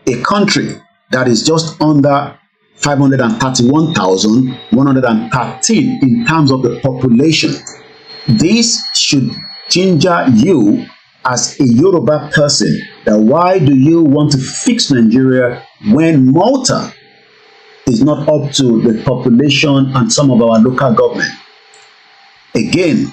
a country that is just under 531,113 in terms of the population. This should ginger you as a Yoruba person that why do you want to fix Nigeria when Malta is not up to the population and some of our local government? Again,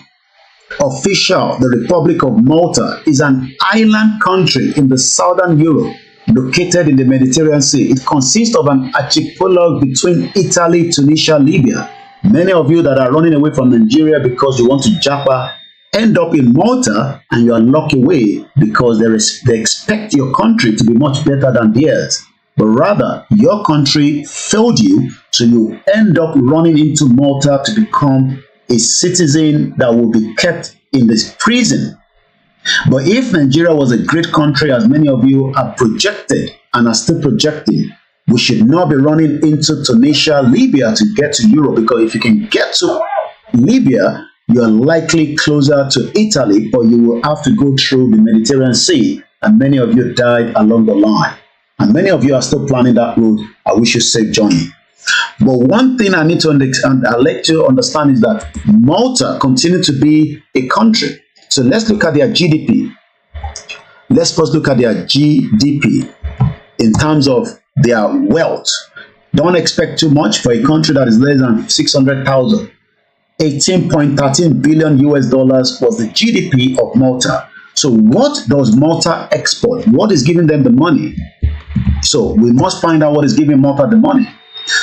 official, the Republic of Malta is an island country in the southern Europe, located in the Mediterranean Sea. It consists of an archipelago between Italy, Tunisia, Libya. Many of you that are running away from Nigeria because you want to japa end up in Malta, and you are locked away because they expect your country to be much better than theirs. But rather, your country failed you, so you end up running into Malta to become a citizen that will be kept in this prison. But if Nigeria was a great country, as many of you are projected and are still projecting, we should not be running into Tunisia, Libya to get to Europe, because if you can get to Libya, you are likely closer to Italy, but you will have to go through the Mediterranean Sea, and many of you died along the line. And many of you are still planning that route. I wish you safe journey. But one thing I need to understand, I'd like to understand, is that Malta continues to be a country. So let's look at their GDP. Let's first look at their GDP in terms of their wealth. Don't expect too much for a country that is less than 600,000. 18.13 billion US dollars was the GDP of Malta. So what does Malta export? What is giving them the money? So we must find out what is giving Malta the money.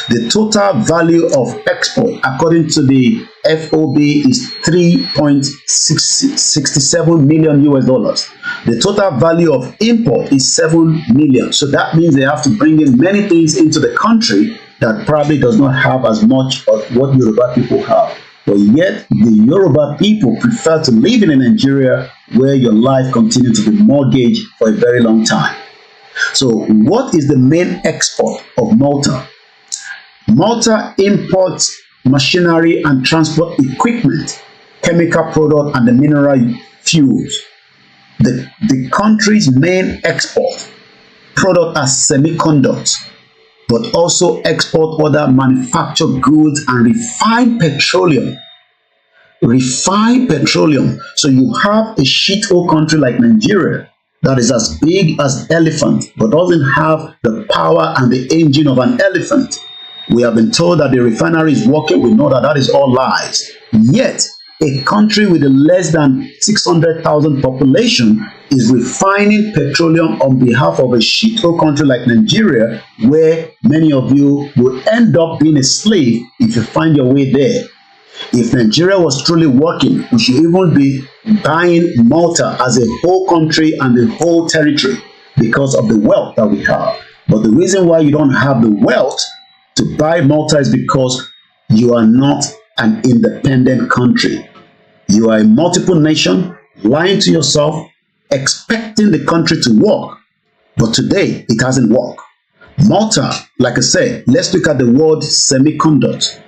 The total value of export, according to the FOB, is 3.67 million US dollars. The total value of import is 7 million. So that means they have to bring in many things into the country that probably does not have as much of what Yoruba people have. But yet, the Yoruba people prefer to live in Nigeria, where your life continues to be mortgaged for a very long time. So what is the main export of Malta? Malta imports machinery and transport equipment, chemical products, and the mineral fuels. The country's main export product are semiconductors, but also export other manufactured goods and refined petroleum. Refined petroleum. So you have a shithole country like Nigeria that is as big as elephant, but doesn't have the power and the engine of an elephant. We have been told that the refinery is working. We know that that is all lies. Yet, a country with a less than 600,000 population is refining petroleum on behalf of a shithole country like Nigeria, where many of you will end up being a slave if you find your way there. If Nigeria was truly working, we should even be buying Malta as a whole country and the whole territory because of the wealth that we have. But the reason why you don't have the wealth to buy Malta is because you are not an independent country. You are a multiple nation, lying to yourself, expecting the country to work. But today, it hasn't worked. Malta, like I said, let's look at the word semiconductor.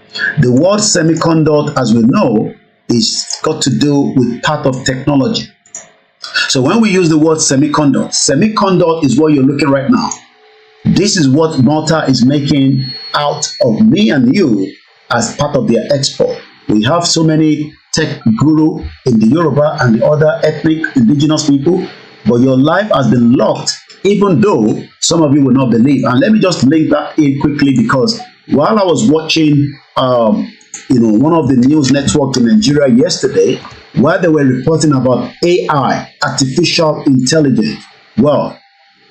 The word semiconductor, as we know, is got to do with part of technology. So when we use the word semiconductor is what you're looking right now. This is what Malta is making out of me and you as part of their export. We have so many tech guru in the Yoruba and the other ethnic indigenous people, but your life has been locked, even though some of you will not believe. And let me just link that in quickly, because while I was watching one of the news networks in Nigeria yesterday, while they were reporting about AI, artificial intelligence, well,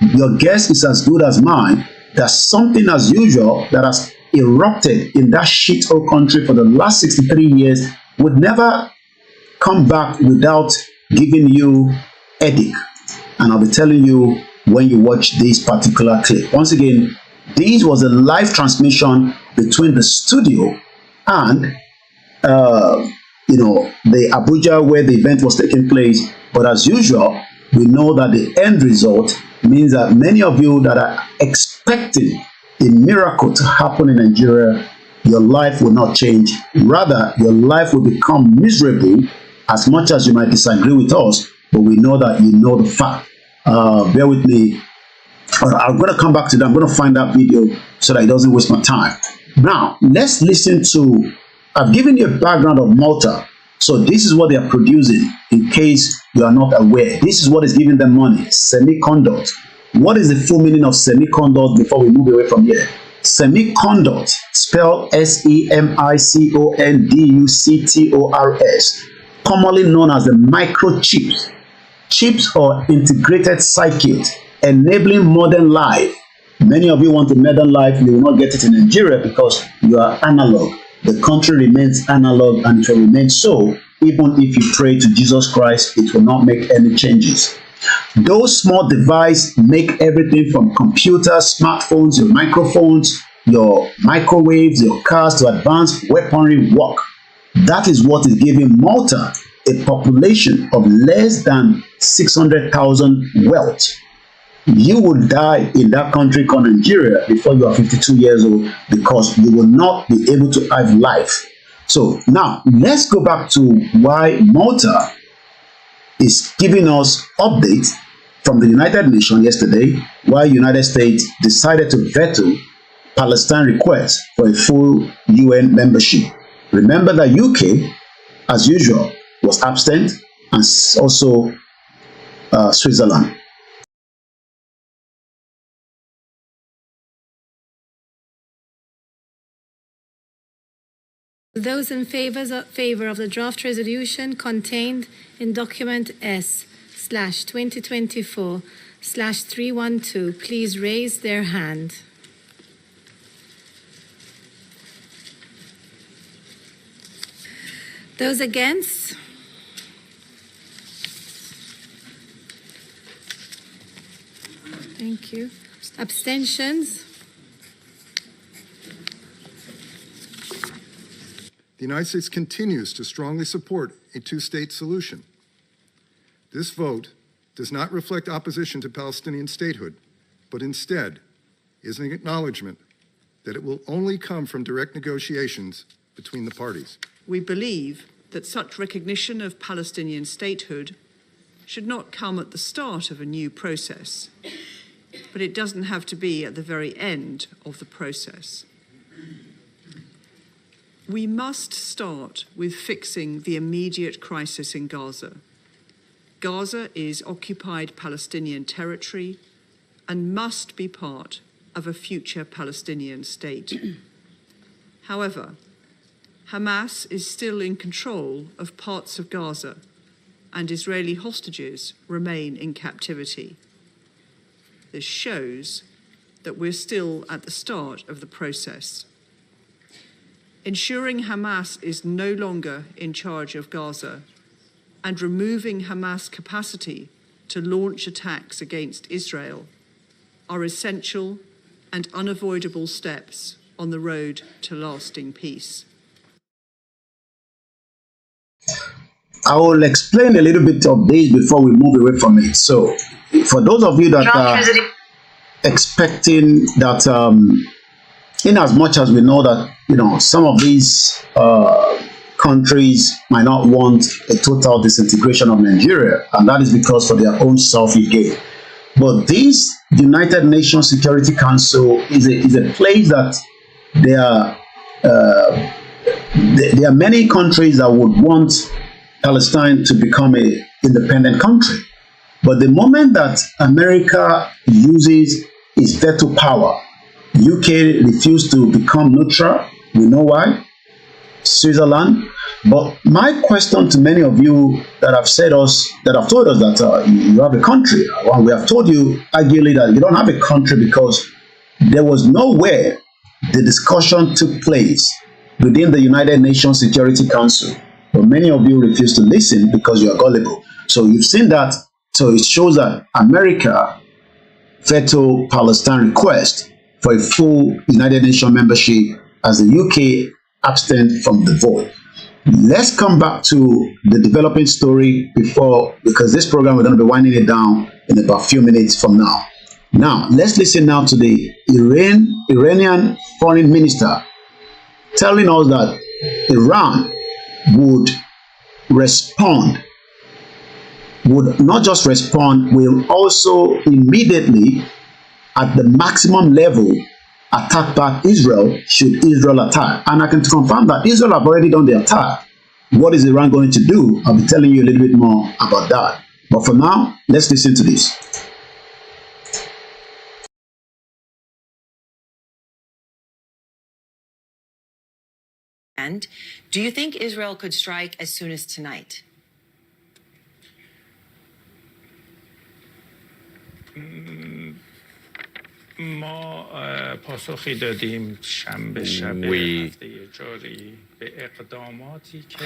your guess is as good as mine that something as usual that has erupted in that shithole country for the last 63 years would never come back without giving you headache. And I'll be telling you when you watch this particular clip. Once again, this was a live transmission between the studio and the Abuja where the event was taking place. But as usual, we know that the end result means that many of you that are expecting a miracle to happen in Nigeria, your life will not change. Rather, your life will become miserable, as much as you might disagree with us, but we know that you know the fact. Bear with me. I'm going to come back to that. I'm going to find that video so that it doesn't waste my time. Now, let's listen to, I've given you a background of Malta. So this is what they are producing, in case you are not aware. This is what is giving them money, semiconduct. What is the full meaning of semiconduct before we move away from here? Semiconduct, spelled S-E-M-I-C-O-N-D-U-C-T-O-R-S, commonly known as the microchips. Chips or integrated circuit, enabling modern life. Many of you want a modern life, you will not get it in Nigeria because you are analog. The country remains analog and it will remain so. Even if you pray to Jesus Christ, it will not make any changes. Those small devices make everything from computers, smartphones, your microphones, your microwaves, your cars to advanced weaponry work. That is what is giving Malta a population of less than 600,000 wealth. You will die in that country called Nigeria before you are 52 years old because you will not be able to have life. So now let's go back to why Malta is giving us updates from the United Nations yesterday, why United States decided to veto Palestine request for a full UN membership. Remember that UK, as usual, was absent, and also Switzerland. Those in favor of the draft resolution contained in document S/2024/312, please raise their hand. Those against? Thank you. Abstentions? The United States continues to strongly support a two-state solution. This vote does not reflect opposition to Palestinian statehood, but instead is an acknowledgement that it will only come from direct negotiations between the parties. We believe that such recognition of Palestinian statehood should not come at the start of a new process, but it doesn't have to be at the very end of the process. We must start with fixing the immediate crisis in Gaza. Gaza is occupied Palestinian territory and must be part of a future Palestinian state. However, Hamas is still in control of parts of Gaza, and Israeli hostages remain in captivity. This shows that we're still at the start of the process. Ensuring Hamas is no longer in charge of Gaza and removing Hamas' capacity to launch attacks against Israel are essential and unavoidable steps on the road to lasting peace. I will explain a little bit of this before we move away from it. So, for those of you that are expecting that, in as much as we know that, some of these countries might not want a total disintegration of Nigeria, and that is because for their own selfish gain. But this United Nations Security Council is a place that there are many countries that would want Palestine to become an independent country. But the moment that America uses its veto power, UK refused to become neutral. We know why. Switzerland, But my question to many of you that have told us that you have a country, well, we have told you arguably that you don't have a country because there was nowhere the discussion took place within the United Nations Security Council. But many of you refuse to listen because you are gullible. So you've seen that. So it shows that America veto Palestine request for a full United Nations membership as the UK abstained from the vote. Let's come back to the developing story because this program we're going to be winding it down in about a few minutes from now. Now, let's listen now to the Iranian foreign minister telling us that Iran would not just respond, will also immediately, at the maximum level, attack back Israel should Israel attack. And I can confirm that Israel have already done the attack. What is Iran going to do? I'll be telling you a little bit more about that. But for now, let's listen to this. And do you think Israel could strike as soon as tonight? We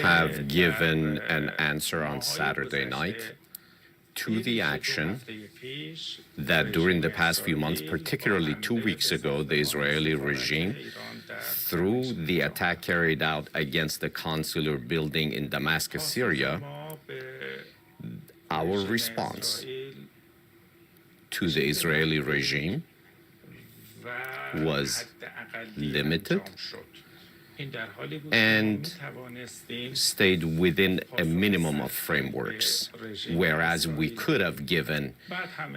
have given an answer on Saturday night to the action that during the past few months, particularly 2 weeks ago, the Israeli regime, through the attack carried out against the consular building in Damascus, Syria, our response to the Israeli regime was limited and stayed within a minimum of frameworks, whereas we could have given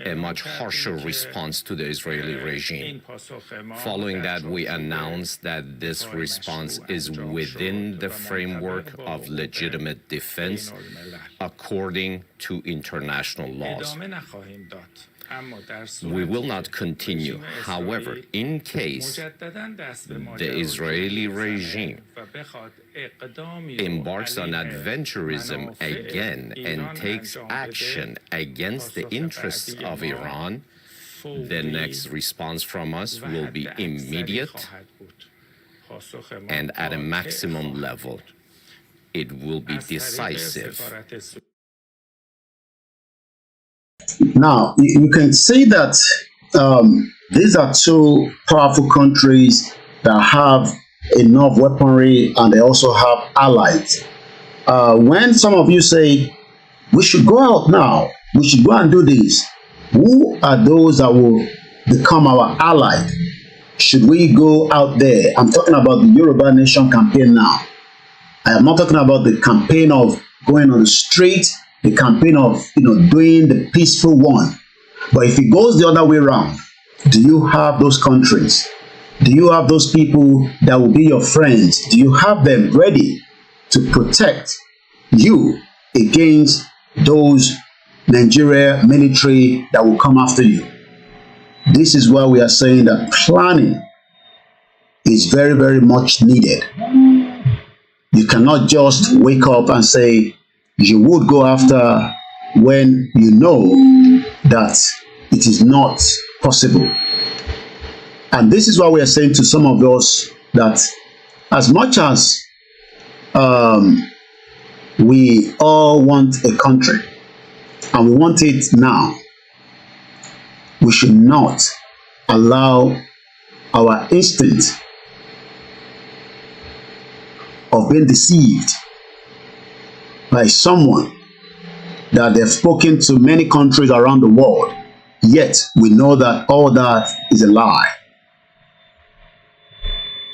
a much harsher response to the Israeli regime. Following that, we announced that this response is within the framework of legitimate defense according to international laws. We will not continue. However, in case the Israeli regime embarks on adventurism again and takes action against the interests of Iran, the next response from us will be immediate and at a maximum level. It will be decisive. Now, you can see that these are two powerful countries that have enough weaponry and they also have allies. When some of you say, we should go out now, we should go and do this, who are those that will become our ally? Should we go out there? I'm talking about the Yoruba Nation campaign now. I am not talking about the campaign of going on the street, the campaign of doing the peaceful one. But if it goes the other way around, do you have those countries? Do you have those people that will be your friends? Do you have them ready to protect you against those Nigeria military that will come after you? This is why we are saying that planning is very, very much needed. You cannot just wake up and say you would go after when you know that it is not possible. And this is why we are saying to some of us that as much as we all want a country and we want it now, we should not allow our instinct of being deceived by someone that they've spoken to many countries around the world, yet we know that all that is a lie.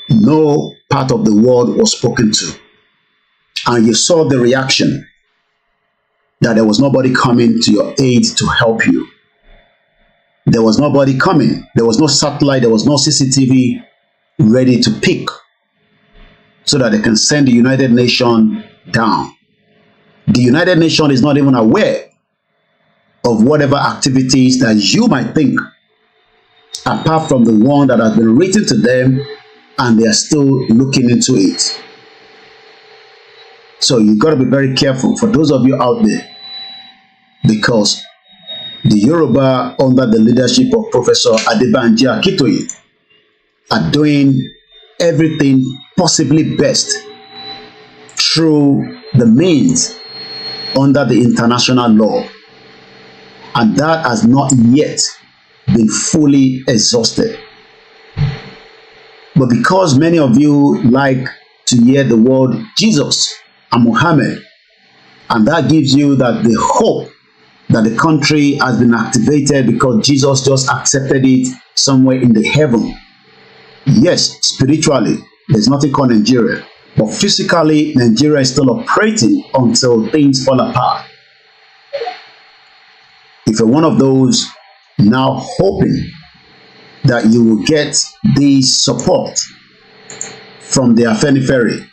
No part of the world was spoken to. And you saw the reaction that there was nobody coming to your aid to help you. There was nobody coming. There was no satellite, there was no CCTV ready to pick so that they can send the United Nations down. The United Nations is not even aware of whatever activities that you might think, apart from the one that has been written to them, and they are still looking into it. So you got to be very careful for those of you out there, because the Yoruba under the leadership of Professor Adebanji Akintoye are doing everything possibly best through the means under the international law, and that has not yet been fully exhausted. But because many of you like to hear the word Jesus and Muhammad, and that gives you that the hope that the country has been activated because Jesus just accepted it somewhere in the heaven. Yes, spiritually, there's nothing called Nigeria, but physically, Nigeria is still operating until things fall apart. If you're one of those now hoping that you will get this support from the Afenifere,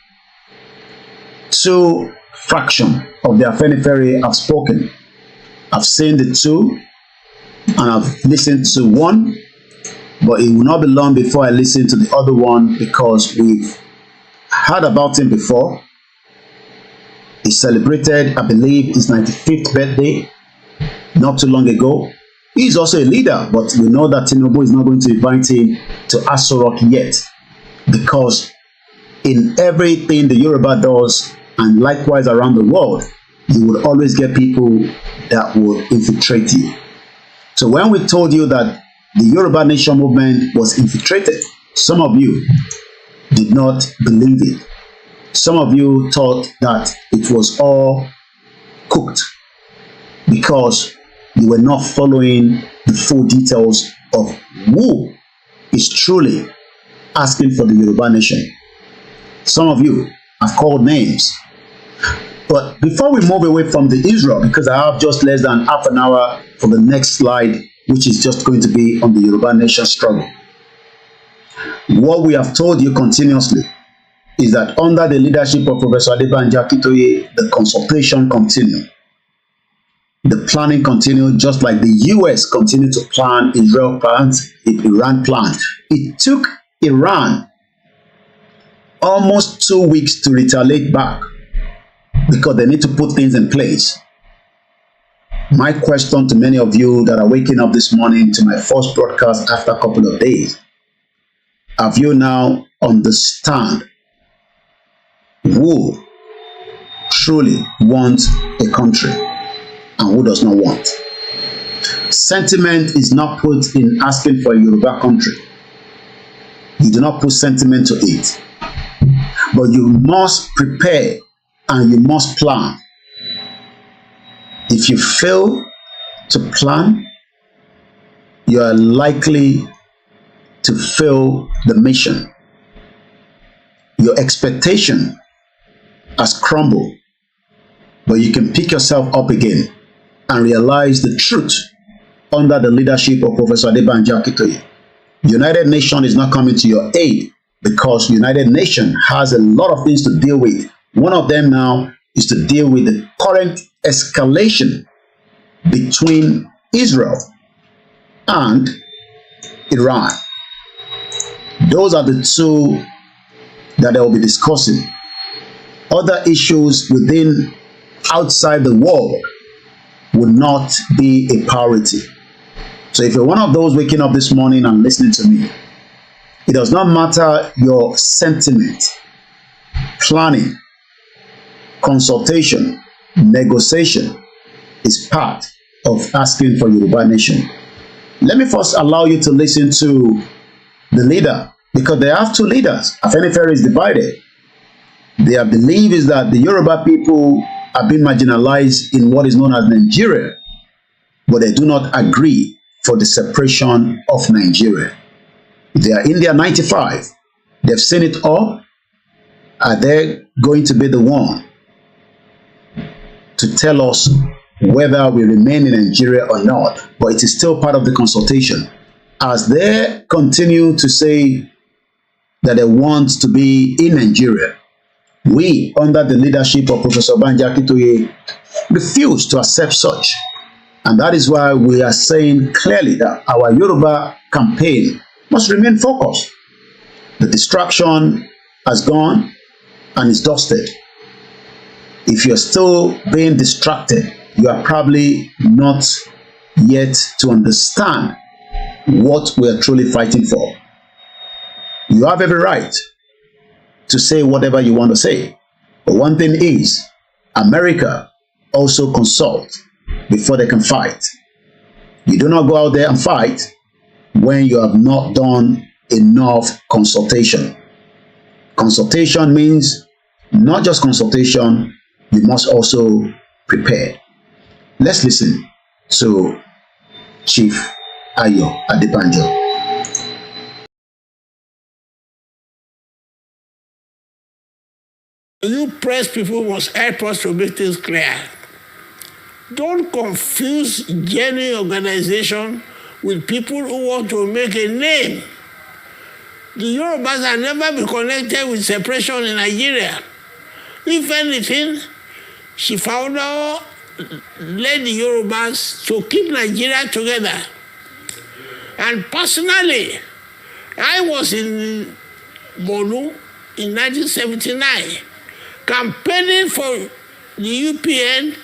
two factions of the Afenifere have spoken. I've seen the two and I've listened to one, but it will not be long before I listen to the other one, because we've heard about him before. He celebrated, I believe, his 95th birthday not too long ago. He's also a leader, but we know that Tinubu is not going to invite him to Aso Rock yet, because in everything the Yoruba does, and likewise around the world, you would always get people that would infiltrate you. So when we told you that the Yoruba Nation movement was infiltrated, some of you did not believe it. Some of you thought that it was all cooked because you were not following the full details of who is truly asking for the Yoruba Nation. Some of you have called names. But before we move away from the Israel, because I have just less than half an hour for the next slide, which is just going to be on the Yoruba Nation struggle. What we have told you continuously is that under the leadership of Professor Adebanji Akintoye, the consultation continued. The planning continued, just like the US continued to plan, Israel plans, Iran planned. It took Iran almost 2 weeks to retaliate back, because they need to put things in place. My question to many of you that are waking up this morning to my first broadcast after a couple of days: have you now understand who truly wants a country and who does not want? Sentiment is not put in asking for a Yoruba country. You do not put sentiment to it. But you must prepare and you must plan. If you fail to plan, you are likely to fail the mission. Your expectation has crumbled, but you can pick yourself up again and realize the truth under the leadership of Professor Adebanji Akintoye. United Nations is not coming to your aid, because United Nations has a lot of things to deal with. One of them now is to deal with the current escalation between Israel and Iran. Those are the two that they will be discussing. Other issues within, outside the world, would not be a priority. So if you're one of those waking up this morning and listening to me, it does not matter your sentiment. Planning, consultation, negotiation is part of asking for Yoruba Nation. Let me first allow you to listen to the leader, because they have two leaders. Afenifere is divided. Their belief is that the Yoruba people have been marginalized in what is known as Nigeria, but they do not agree for the separation of Nigeria. They are in their 95. They've seen it all. Are they going to be the one to tell us whether we remain in Nigeria or not? But it is still part of the consultation. As they continue to say that they want to be in Nigeria, we, under the leadership of Professor Adebanji Akintoye, refuse to accept such. And that is why we are saying clearly that our Yoruba campaign must remain focused. The distraction has gone and is dusted. If you're still being distracted, you are probably not yet to understand what we are truly fighting for. You have every right to say whatever you want to say. But one thing is, America also consult before they can fight. You do not go out there and fight when you have not done enough consultation. Consultation means not just consultation, you must also prepare. Let's listen to Chief Ayo Adebanjo. You press people must help us to make things clear. Don't confuse genuine organization with people who want to make a name. The Yorubas have never been connected with separation in Nigeria. If anything, Shifaudo led the Yorubas to keep Nigeria together. And personally, I was in Bonu in 1979, campaigning for the UPN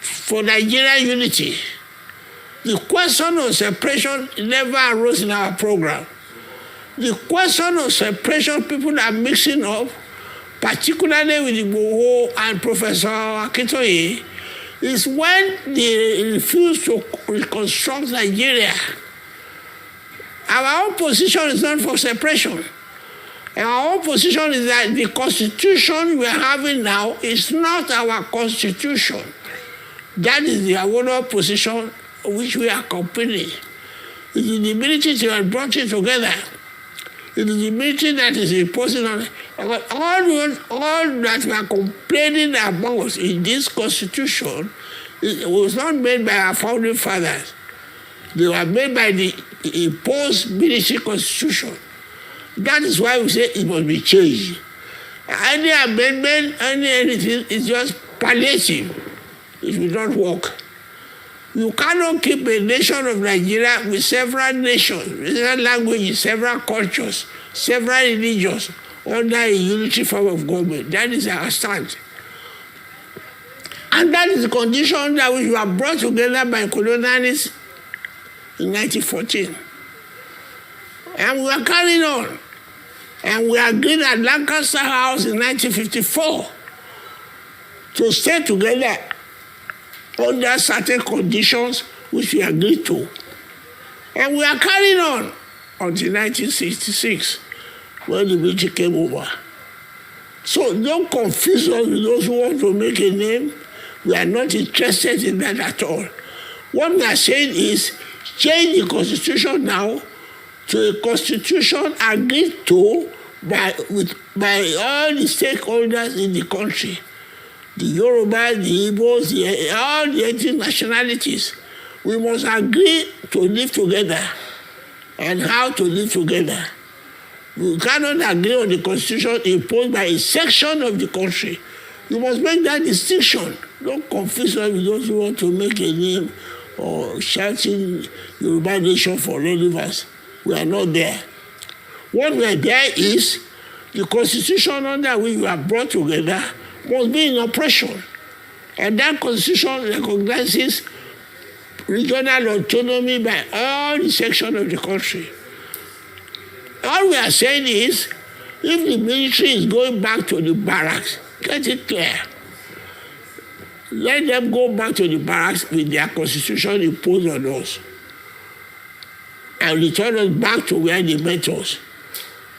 for Nigerian unity. The question of separation never arose in our program. The question of separation people are mixing up, particularly with Igboho and Professor Akintoye, is when they refuse to reconstruct Nigeria. Our own position is not for separation. Our own position is that the constitution we are having now is not our constitution. That is the Awolowo position which we are accompanying. It is the military that has brought it together. It is the military that is imposing on it. All that we are complaining about in this constitution was not made by our founding fathers. They were made by the imposed military constitution. That is why we say it must be changed. Any amendment, anything is just palliative. It will not work. You cannot keep a nation of Nigeria with several nations, several languages, several cultures, several religions under a unity form of government. That is our stand. And that is the condition that we were brought together by colonialists in 1914. And we are carrying on. And we agreed at Lancaster House in 1954 to stay together under certain conditions which we agreed to. And we are carrying on until 1966 when the military came over. So don't confuse us with those who want to make a name. We are not interested in that at all. What we are saying is change the constitution now to a constitution agreed to by all the stakeholders in the country. The Yoruba, the Igbos, all the ethnic nationalities. We must agree to live together and how to live together. We cannot agree on the constitution imposed by a section of the country. You must make that distinction. Don't confuse us with those who want to make a name or shouting Yoruba nation for relevance. We are not there. What we are there is the constitution under which we are brought together must be in operation. And that constitution recognizes regional autonomy by all the sections of the country. All we are saying is, if the military is going back to the barracks, get it clear. Let them go back to the barracks with their constitution imposed on us and return us back to where they met us.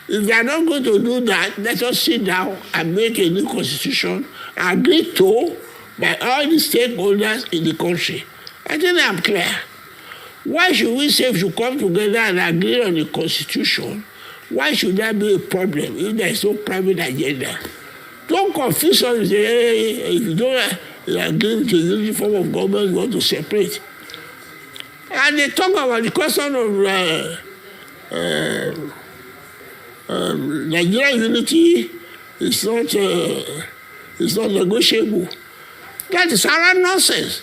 If they are not going to do that, let us sit down and make a new constitution agreed to by all the stakeholders in the country. I think I'm clear. Why should we say we should come together and agree on the constitution? Why should that be a problem if there is no private agenda? Don't confuse us and say, hey, if you don't agree to a unity form of government, you want to separate. And they talk about the question of Nigerian unity is not negotiable. That is utter nonsense.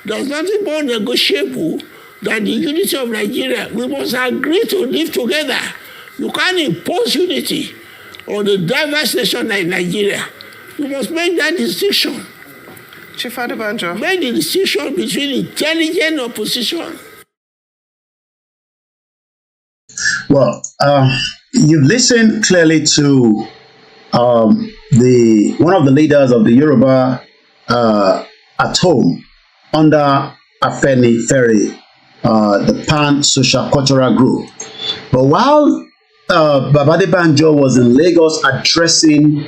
There's nothing more negotiable than the unity of Nigeria. We must agree to live together. You can't impose unity on a diverse nation like Nigeria. You must make that distinction. Chief Adebanjo. Make the distinction between intelligent opposition. Well, you've listened clearly to one of the leaders of the Yoruba at home under Afenifere, the Pan Social Cultural Group. But while Baba Adebanjo was in Lagos addressing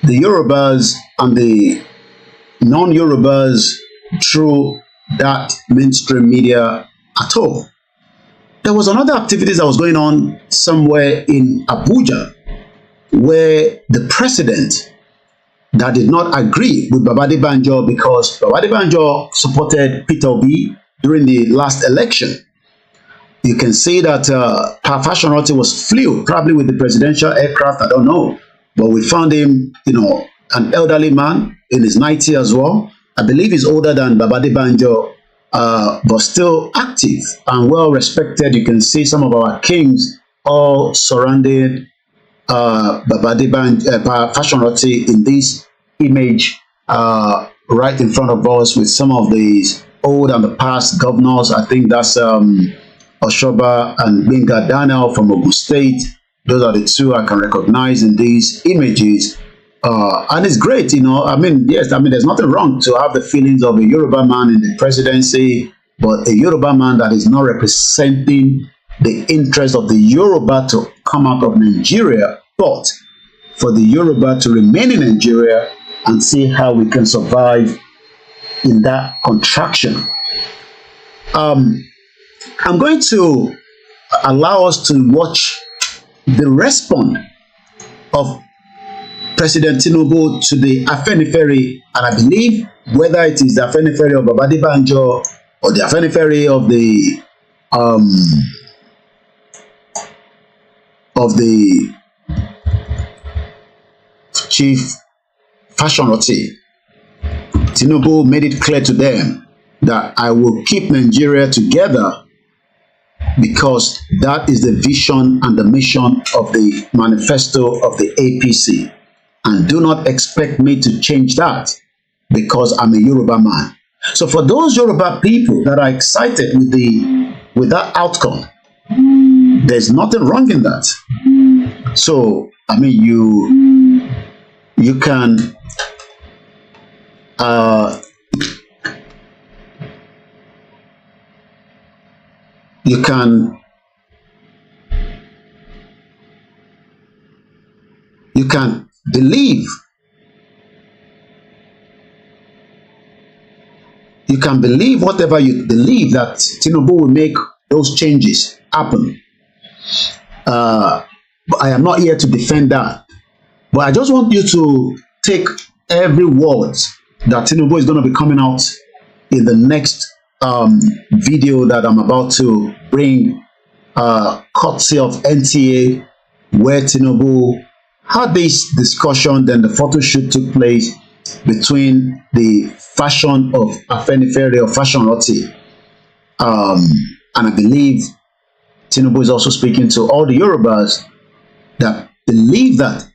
the Yorubas and the non-Yorubas through that mainstream media at home, there was another activity that was going on somewhere in Abuja where the president that did not agree with Baba Adebanjo because Baba Adebanjo supported Peter Obi during the last election. You can see that Fashion was flew probably with the presidential aircraft, I don't know. But we found him, an elderly man in his 90s as well. I believe he's older than Baba Adebanjo, but still active and well respected. You can see some of our kings all surrounded Baba Adebanjo, Fashion in this image right in front of us with some of these old and the past governors. I think that's Oshoba and Benga Daniel from Ogun State. Those are the two I can recognize in these images. And it's great, yes, there's nothing wrong to have the feelings of a Yoruba man in the presidency, but a Yoruba man that is not representing the interest of the Yoruba to come out of Nigeria, but for the Yoruba to remain in Nigeria and see how we can survive in that contraction. I'm going to allow us to watch the response of President Tinubu to the Afenifere, and I believe whether it is the Afenifere of Baba Adebanjo or the Afenifere of the Chief Fashion Tinubu made it clear to them that I will keep Nigeria together because that is the vision and the mission of the manifesto of the APC. And do not expect me to change that because I'm a Yoruba man. So for those Yoruba people that are excited with that outcome, there's nothing wrong in that. So, you can believe. You can believe whatever you believe that Tinubu will make those changes happen. But I am not here to defend that. But I just want you to take every word that Tinubu is going to be coming out in the next video that I'm about to bring, courtesy of NTA, where Tinubu had this discussion. Then the photo shoot took place between the fashion of Afenifere or Fashion and I believe Tinubu is also speaking to all the Yorubas that believe that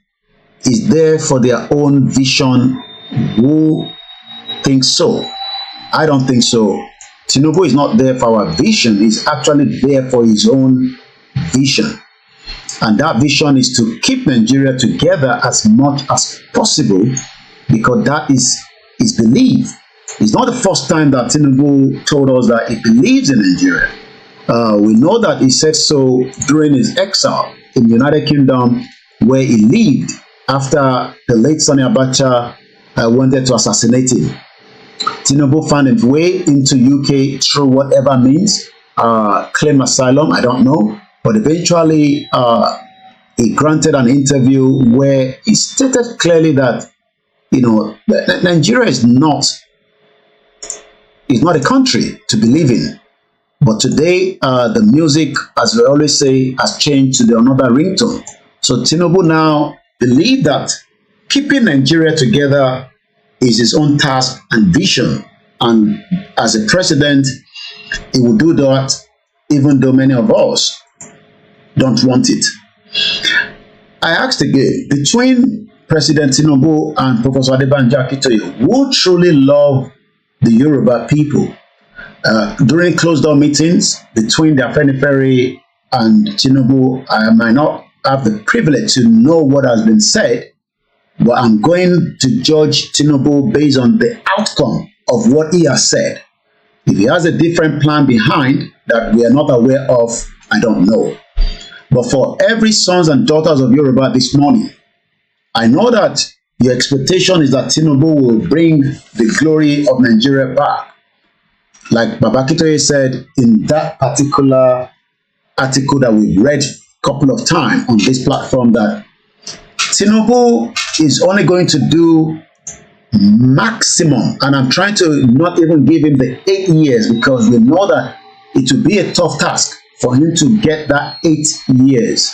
is there for their own vision. Who thinks so? I don't think so. Tinubu is not there for our vision. He's actually there for his own vision. And that vision is to keep Nigeria together as much as possible, because that is his belief. It's not the first time that Tinubu told us that he believes in Nigeria. We know that he said so during his exile in the United Kingdom, where he lived after the late Sani Abacha wanted to assassinate him. Tinubu found his way into UK through whatever means, claim asylum, I don't know, but eventually he granted an interview where he stated clearly that, Nigeria is not a country to believe in. But today, the music, as we always say, has changed to another ringtone. So Tinubu now believes that keeping Nigeria together is his own task and vision. And as a president, he will do that, even though many of us don't want it. I asked again, between President Tinubu and Professor Adebanjo Akintoye, who truly love the Yoruba people. During closed-door meetings between the Afenifere and Tinubu, I might not have the privilege to know what has been said, but I'm going to judge Tinubu based on the outcome of what he has said. If he has a different plan behind that we are not aware of, I don't know. But for every sons and daughters of Yoruba this morning, I know that your expectation is that Tinubu will bring the glory of Nigeria back. Like Baba Akintoye said in that particular article that we read a couple of times on this platform, that Tinubu is only going to do maximum, and I'm trying to not even give him the 8 years, because we know that it will be a tough task for him to get that 8 years,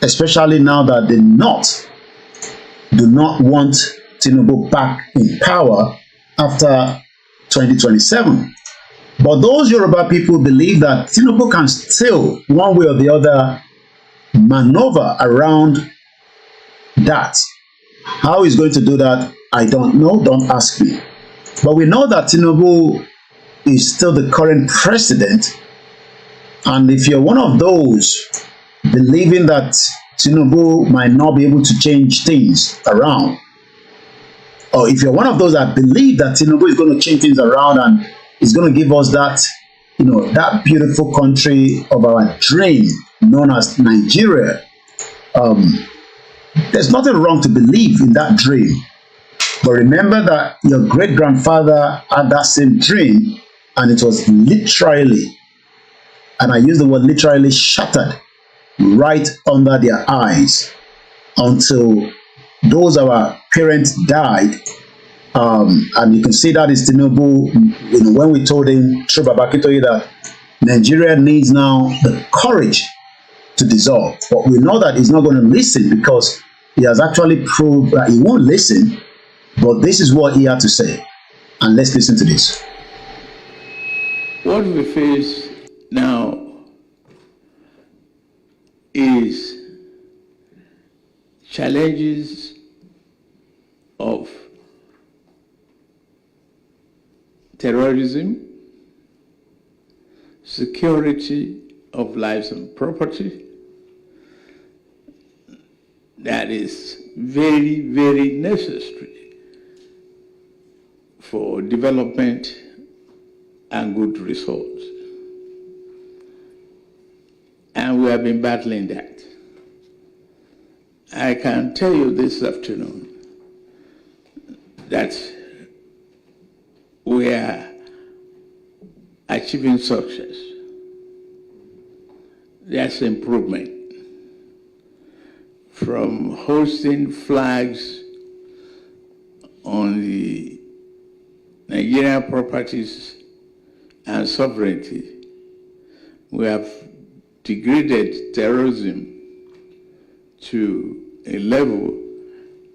especially now that the North do not want Tinubu back in power after 2027. But those Yoruba people believe that Tinubu can still, one way or the other, maneuver around that. How he's going to do that, I don't know, don't ask me. But we know that Tinubu is still the current president. And if you're one of those believing that Tinubu might not be able to change things around, or if you're one of those that believe that Tinubu is going to change things around and is going to give us that, that beautiful country of our dream known as Nigeria, there's nothing wrong to believe in that dream. But remember that your great-grandfather had that same dream, and it was literally, and I use the word literally, shattered right under their eyes until those of our parents died. And you can see that is Tinubu, when we told him through Baba Akintoye that Nigeria needs now the courage to dissolve. But we know that he's not going to listen, because he has actually proved that he won't listen. But this is what he had to say. And let's listen to this. What we face now is challenges of terrorism, security of lives and property, that is very, very necessary for development and good results. And we have been battling that. I can tell you this afternoon that we are achieving success. There's improvement. From hosting flags on the Nigerian properties and sovereignty, we have degraded terrorism to a level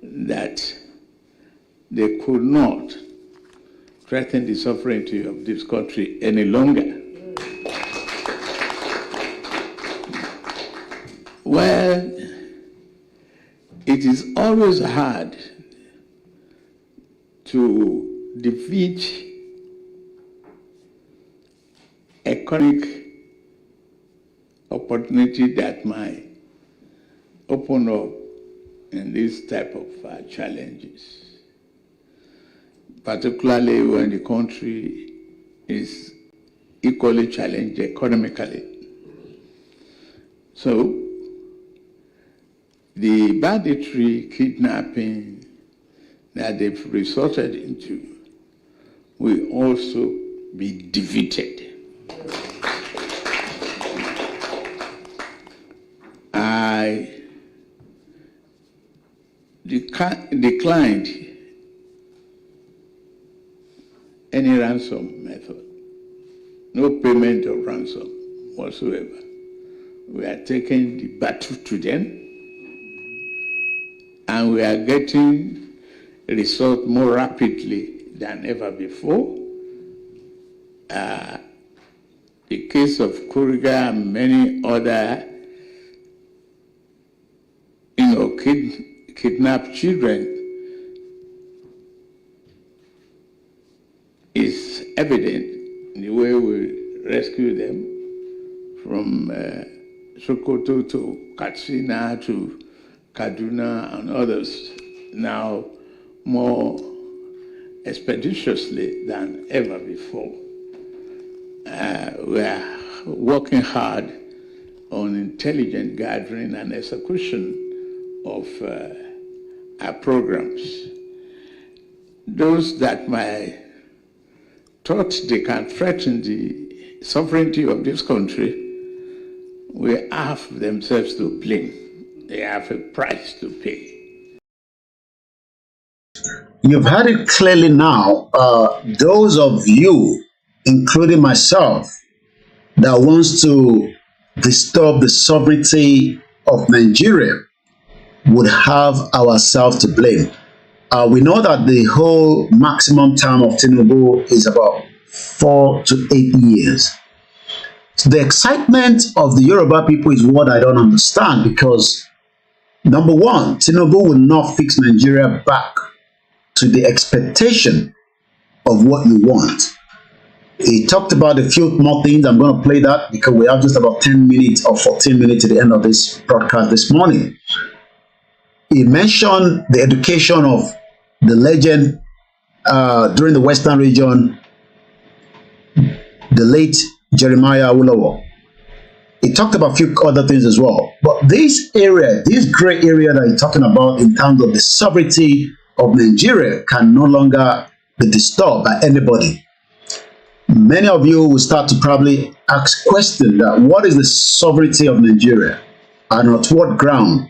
that they could not threaten the sovereignty of this country any longer. Well, it is always hard to defeat economic opportunity that might open up in this type of challenges, particularly when the country is equally challenged economically. So, the banditry, kidnapping that they've resorted into will also be defeated. I declined any ransom method, no payment of ransom whatsoever. We are taking the battle to them, and we are getting results more rapidly than ever before. The case of Kuriga and many other kidnapped children is evident in the way we rescue them from Sokoto to Katsina to Kaduna and others now more expeditiously than ever before. We are working hard on intelligent gathering and execution of our programs. Those that might thought they can threaten the sovereignty of this country will have themselves to blame. They have a price to pay. You've heard it clearly now. Those of you, including myself, that wants to disturb the sovereignty of Nigeria would have ourselves to blame. We know that the whole maximum term of Tinubu is about 4 to 8 years. So the excitement of the Yoruba people is what I don't understand, because number one, Tinubu will not fix Nigeria back to the expectation of what you want. He talked about a few more things. I'm going to play that because we have just about 10 minutes or 14 minutes to the end of this broadcast this morning. He mentioned the education of the legend during the Western region, the late Jeremiah Oluwole. He talked about a few other things as well. But this area, this gray area that he's talking about in terms of the sovereignty of Nigeria can no longer be disturbed by anybody. Many of you will start to probably ask questions that what is the sovereignty of Nigeria and on what ground?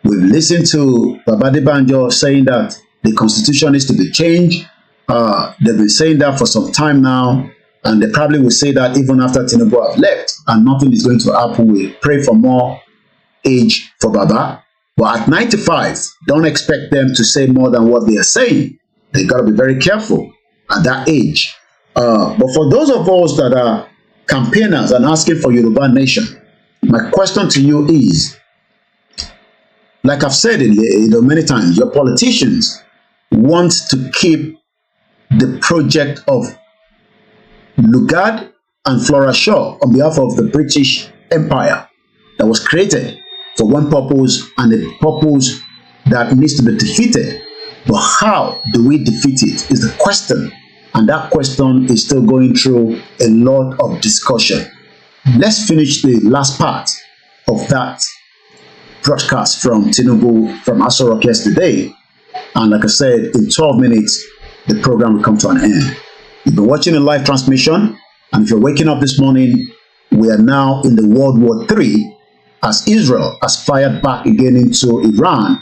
We've listened to Babadi Banjo saying that the constitution is to be changed. They've been saying that for some time now, and they probably will say that even after Tinubu have left, and nothing is going to happen. We pray for more age for Baba. But at 95, don't expect them to say more than what they are saying. They got to be very careful at that age. But for those of us that are campaigners and asking for Yoruba nation, my question to you is, like I've said many times, your politicians want to keep the project of Lugard and Flora Shaw on behalf of the British Empire that was created for one purpose and a purpose that needs to be defeated. But how do we defeat it is the question. And that question is still going through a lot of discussion. Let's finish the last part of that broadcast from Tinubu from Aso Rock yesterday. And like I said, in 12 minutes, the program will come to an end. You've been watching a live transmission, and if you're waking up this morning, we are now in the World War III as Israel has fired back again into Iran.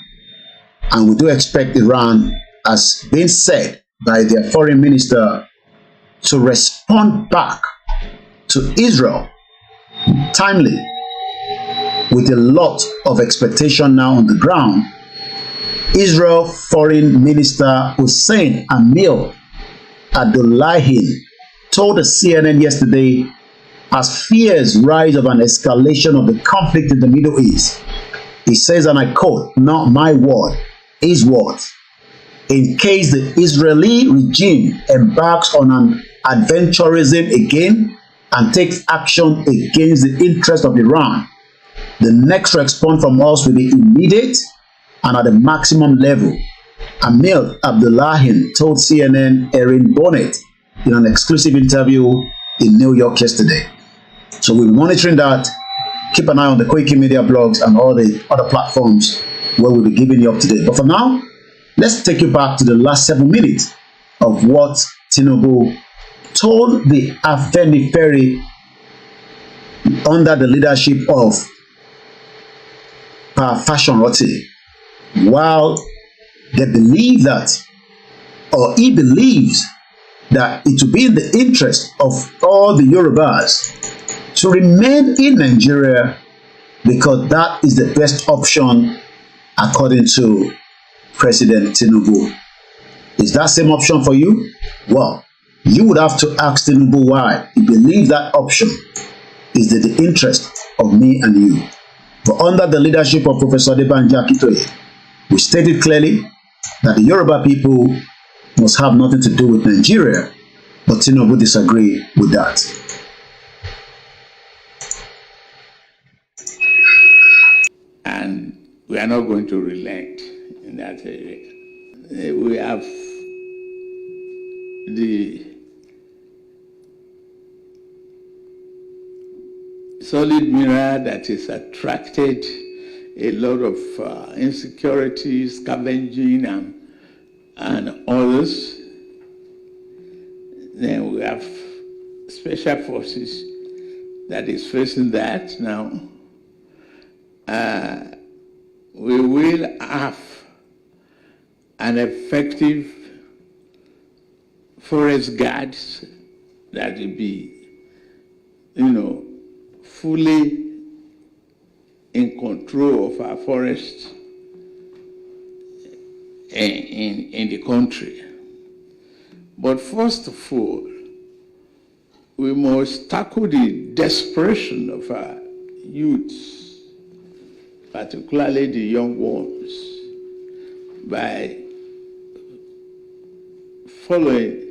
And we do expect Iran, as being said by their foreign minister, to respond back to Israel timely, with a lot of expectation now on the ground. Israel Foreign Minister Hussein Amir Abdullahian told the CNN yesterday, as fears rise of an escalation of the conflict in the Middle East, he says, and I quote, "Not my word, his word. In case the Israeli regime embarks on an adventurism again and takes action against the interest of Iran, the next response from us will be immediate and at the maximum level," Amir Abdullahian told CNN Erin Bonnet in an exclusive interview in New York yesterday. So we'll be monitoring that. Keep an eye on the Koiki Media blogs and all the other platforms where we'll be giving you up to date. But for now, let's take you back to the last 7 minutes of what Tinubu told the Afenifere under the leadership of Fashion Rotti, while they believe that, or he believes that it will be in the interest of all the Yorubas to remain in Nigeria because that is the best option according to President Tinubu. Is that same option for you? Well, you would have to ask Tinubu why he believes that option is the interest of me and you. But under the leadership of Professor Debanji Akintoye, We stated clearly that the Yoruba people must have nothing to do with Nigeria, but Tinubu disagreed with that. And we are not going to relent in that area. We have the solid mirror that has attracted a lot of insecurity, scavenging, and others. Then we have special forces that is facing that now. We will have an effective forest guards that will be, fully in control of our forests in the country. But first of all, we must tackle the desperation of our youths, particularly the young ones, by following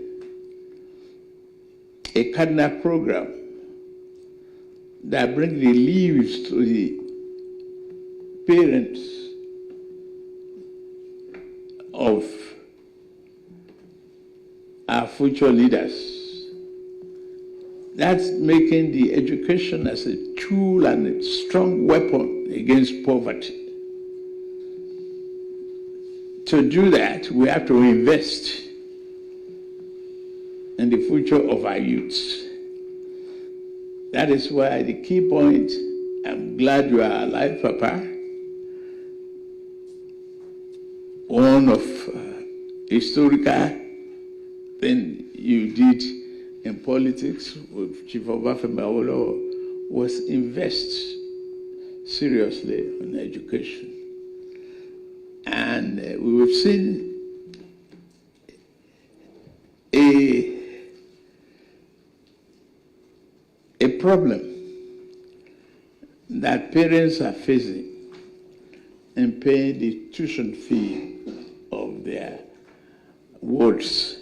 a cardinal program that brings relief to the parents of our future leaders. That's making the education as a tool and a strong weapon against poverty. To do that, we have to invest in the future of our youths. That is why the key point, I'm glad you are alive, Papa. One of historical thing you did in politics with Chief Afenifere was invest seriously in education. And we've seen a problem that parents are facing in paying the tuition fee of their wards.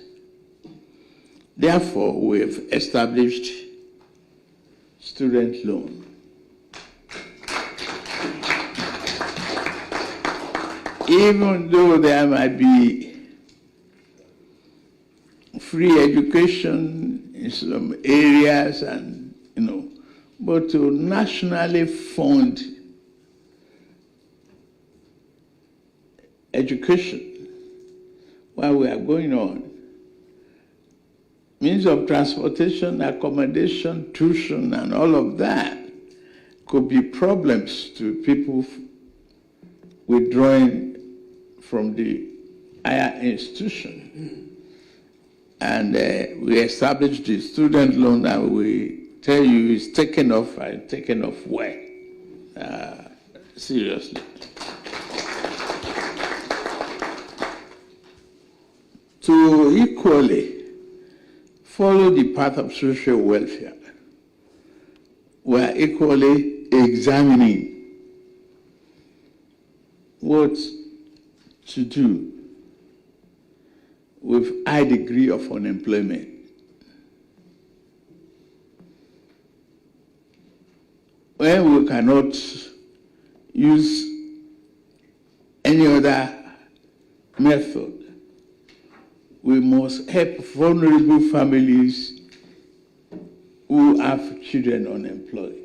Therefore, we have established student loan. Even though there might be free education in some areas and, but to nationally fund education while we are going on, means of transportation, accommodation, tuition, and all of that could be problems to people withdrawing from the higher institution. And we established the student loan, and we tell you it's taken off, and taken off well, seriously. To equally follow the path of social welfare, we are equally examining what to do with high degree of unemployment. When we cannot use any other method, we must help vulnerable families who have children unemployed.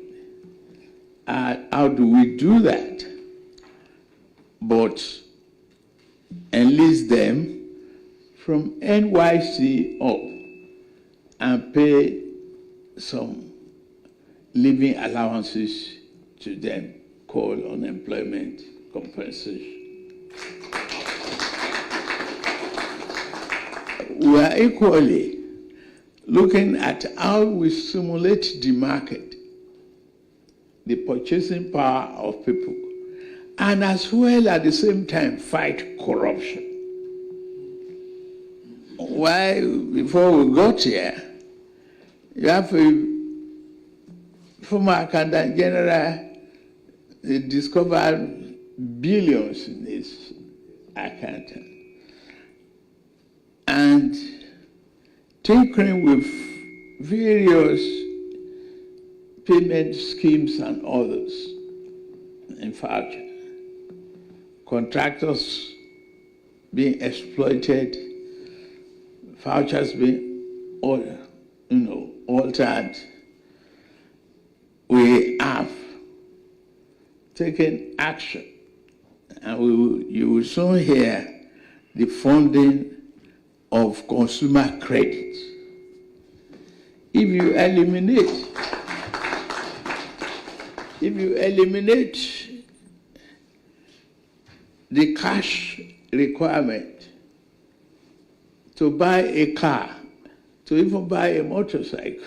How do we do that? But enlist them from NYC up and pay some living allowances to them called unemployment compensation. We are equally looking at how we stimulate the market, the purchasing power of people, and as well at the same time fight corruption. Why, before we got here, you have a former accountant general, they discovered billions in his accountant. And tinkering with various payment schemes and others. In fact, contractors being exploited, vouchers being altered. We have taken action, and you will soon hear the funding of consumer credit. If you eliminate the cash requirement to buy a car, to even buy a motorcycle,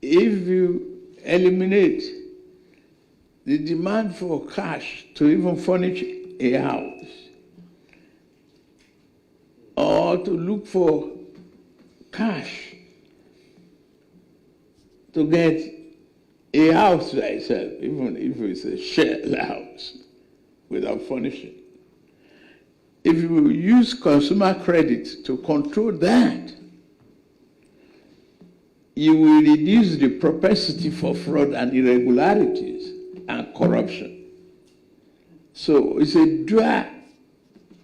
if you eliminate the demand for cash to even furnish a house, or to look for cash to get a house by itself, even if it's a shell house without furnishing. If you use consumer credit to control that, you will reduce the propensity for fraud and irregularities and corruption. So it's a dual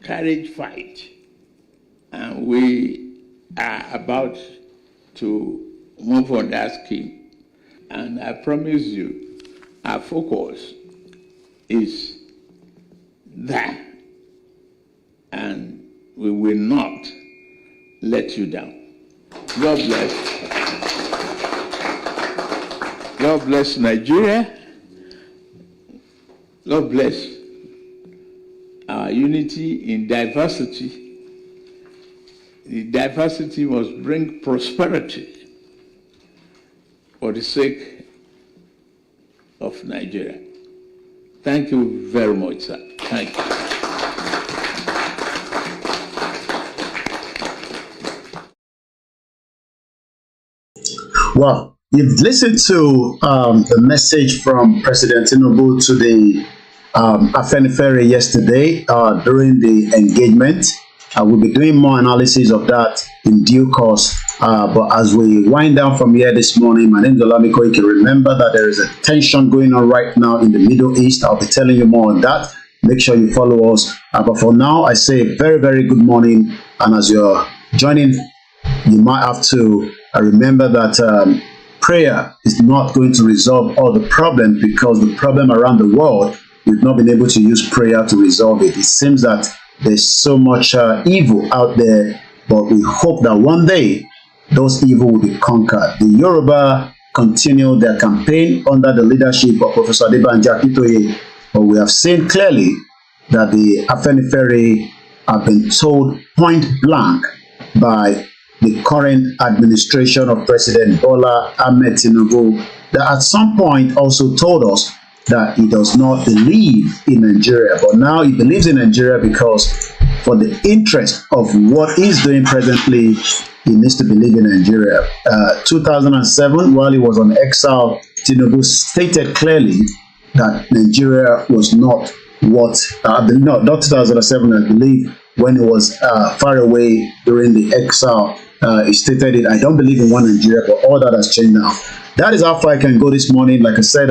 carriage fight. And we are about to move on that scheme. And I promise you, our focus is that. And we will not let you down. God bless. God bless Nigeria. God bless our unity in diversity. The diversity must bring prosperity for the sake of Nigeria. Thank you very much, sir. Thank you. Well, you've listened to the message from President Tinubu to the Afenifere yesterday during the engagement. We'll be doing more analysis of that in due course. But as we wind down from here this morning, my name is Koiki. Remember that there is a tension going on right now in the Middle East. I'll be telling you more on that. Make sure you follow us. But for now, I say very, very good morning. And as you're joining, you might have to remember that prayer is not going to resolve all the problems, because the problem around the world, we've not been able to use prayer to resolve it. It seems that there's so much evil out there, but we hope that one day those evil will be conquered. The Yoruba continue their campaign under the leadership of Professor Adebanjo Akintoye, but we have seen clearly that the Afenifere have been told point blank by the current administration of President Bola Ahmed Tinubu that at some point also told us that he does not believe in Nigeria, but now he believes in Nigeria because for the interest of what he's doing presently, he needs to believe in Nigeria. 2007, while he was on exile, Tinubu stated clearly that Nigeria was not what, not 2007, I believe, when he was far away during the exile. He stated it, I don't believe in one Nigeria, but all that has changed now. That is how far I can go this morning. Like I said,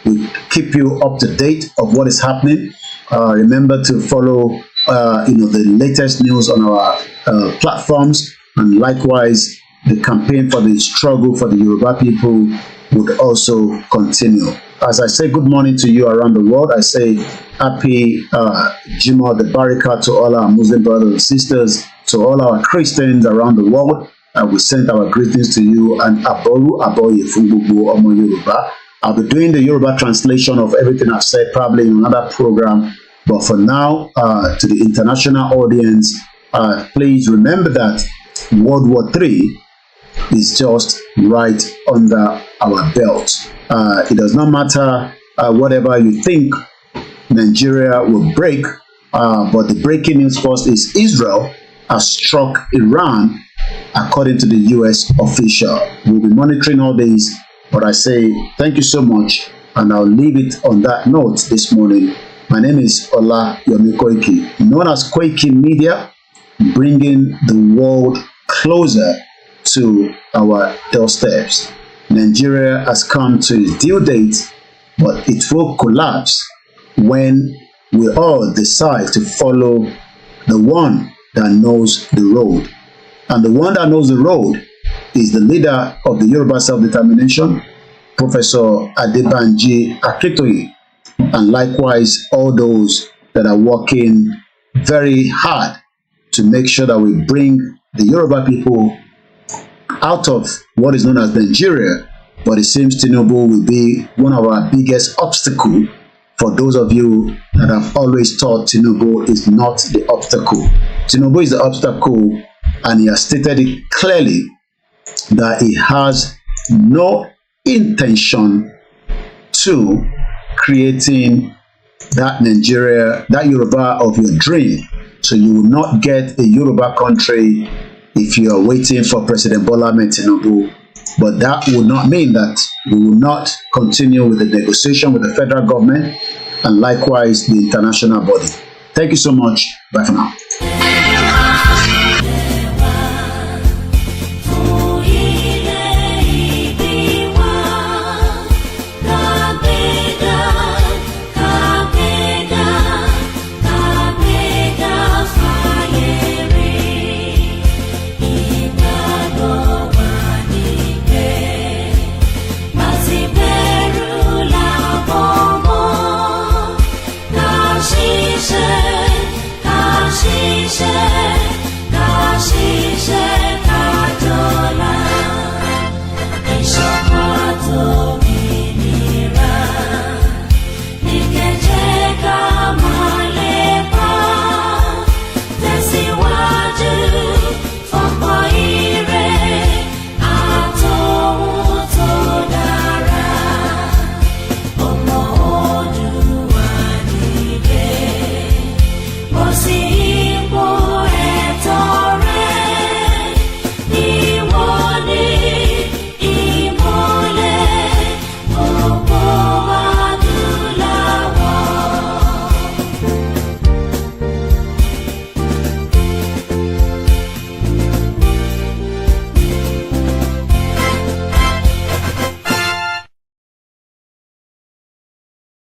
we keep you up to date of what is happening. Remember to follow, the latest news on our platforms, and likewise, the campaign for the struggle for the Yoruba people would also continue. As I say good morning to you around the world, I say happy Jimoh the Baraka to all our Muslim brothers and sisters, to all our Christians around the world. We send our greetings to you, and Aboru Aboye Fungubu Omo Yoruba. I'll be doing the Yoruba translation of everything I've said probably in another program. But for now, to the international audience, please remember that World War III is just right under our belt. It does not matter whatever you think Nigeria will break, but the breaking news first is Israel has struck Iran, according to the US official. We'll be monitoring all these, but I say thank you so much, and I'll leave it on that note this morning. My name is OLAYOMI Koiki, known as KOIKIMEDIA, bringing the world closer to our doorsteps. Nigeria has come to its due date, but it will collapse when we all decide to follow the one that knows the road. And the one that knows the road is the leader of the Yoruba self-determination, Professor Adebanji Akintoye, and likewise all those that are working very hard to make sure that we bring the Yoruba people out of what is known as Nigeria. But it seems Tinubu will be one of our biggest obstacles. For those of you that have always thought Tinubu is not the obstacle, Tinubu is the obstacle, and he has stated it clearly that he has no intention to creating that Nigeria, that Yoruba of your dream. So you will not get a Yoruba country if you are waiting for President Bola Ahmed Tinubu. But that would not mean that we will not continue with the negotiation with the federal government and likewise the international body. Thank you so much. Bye for now. She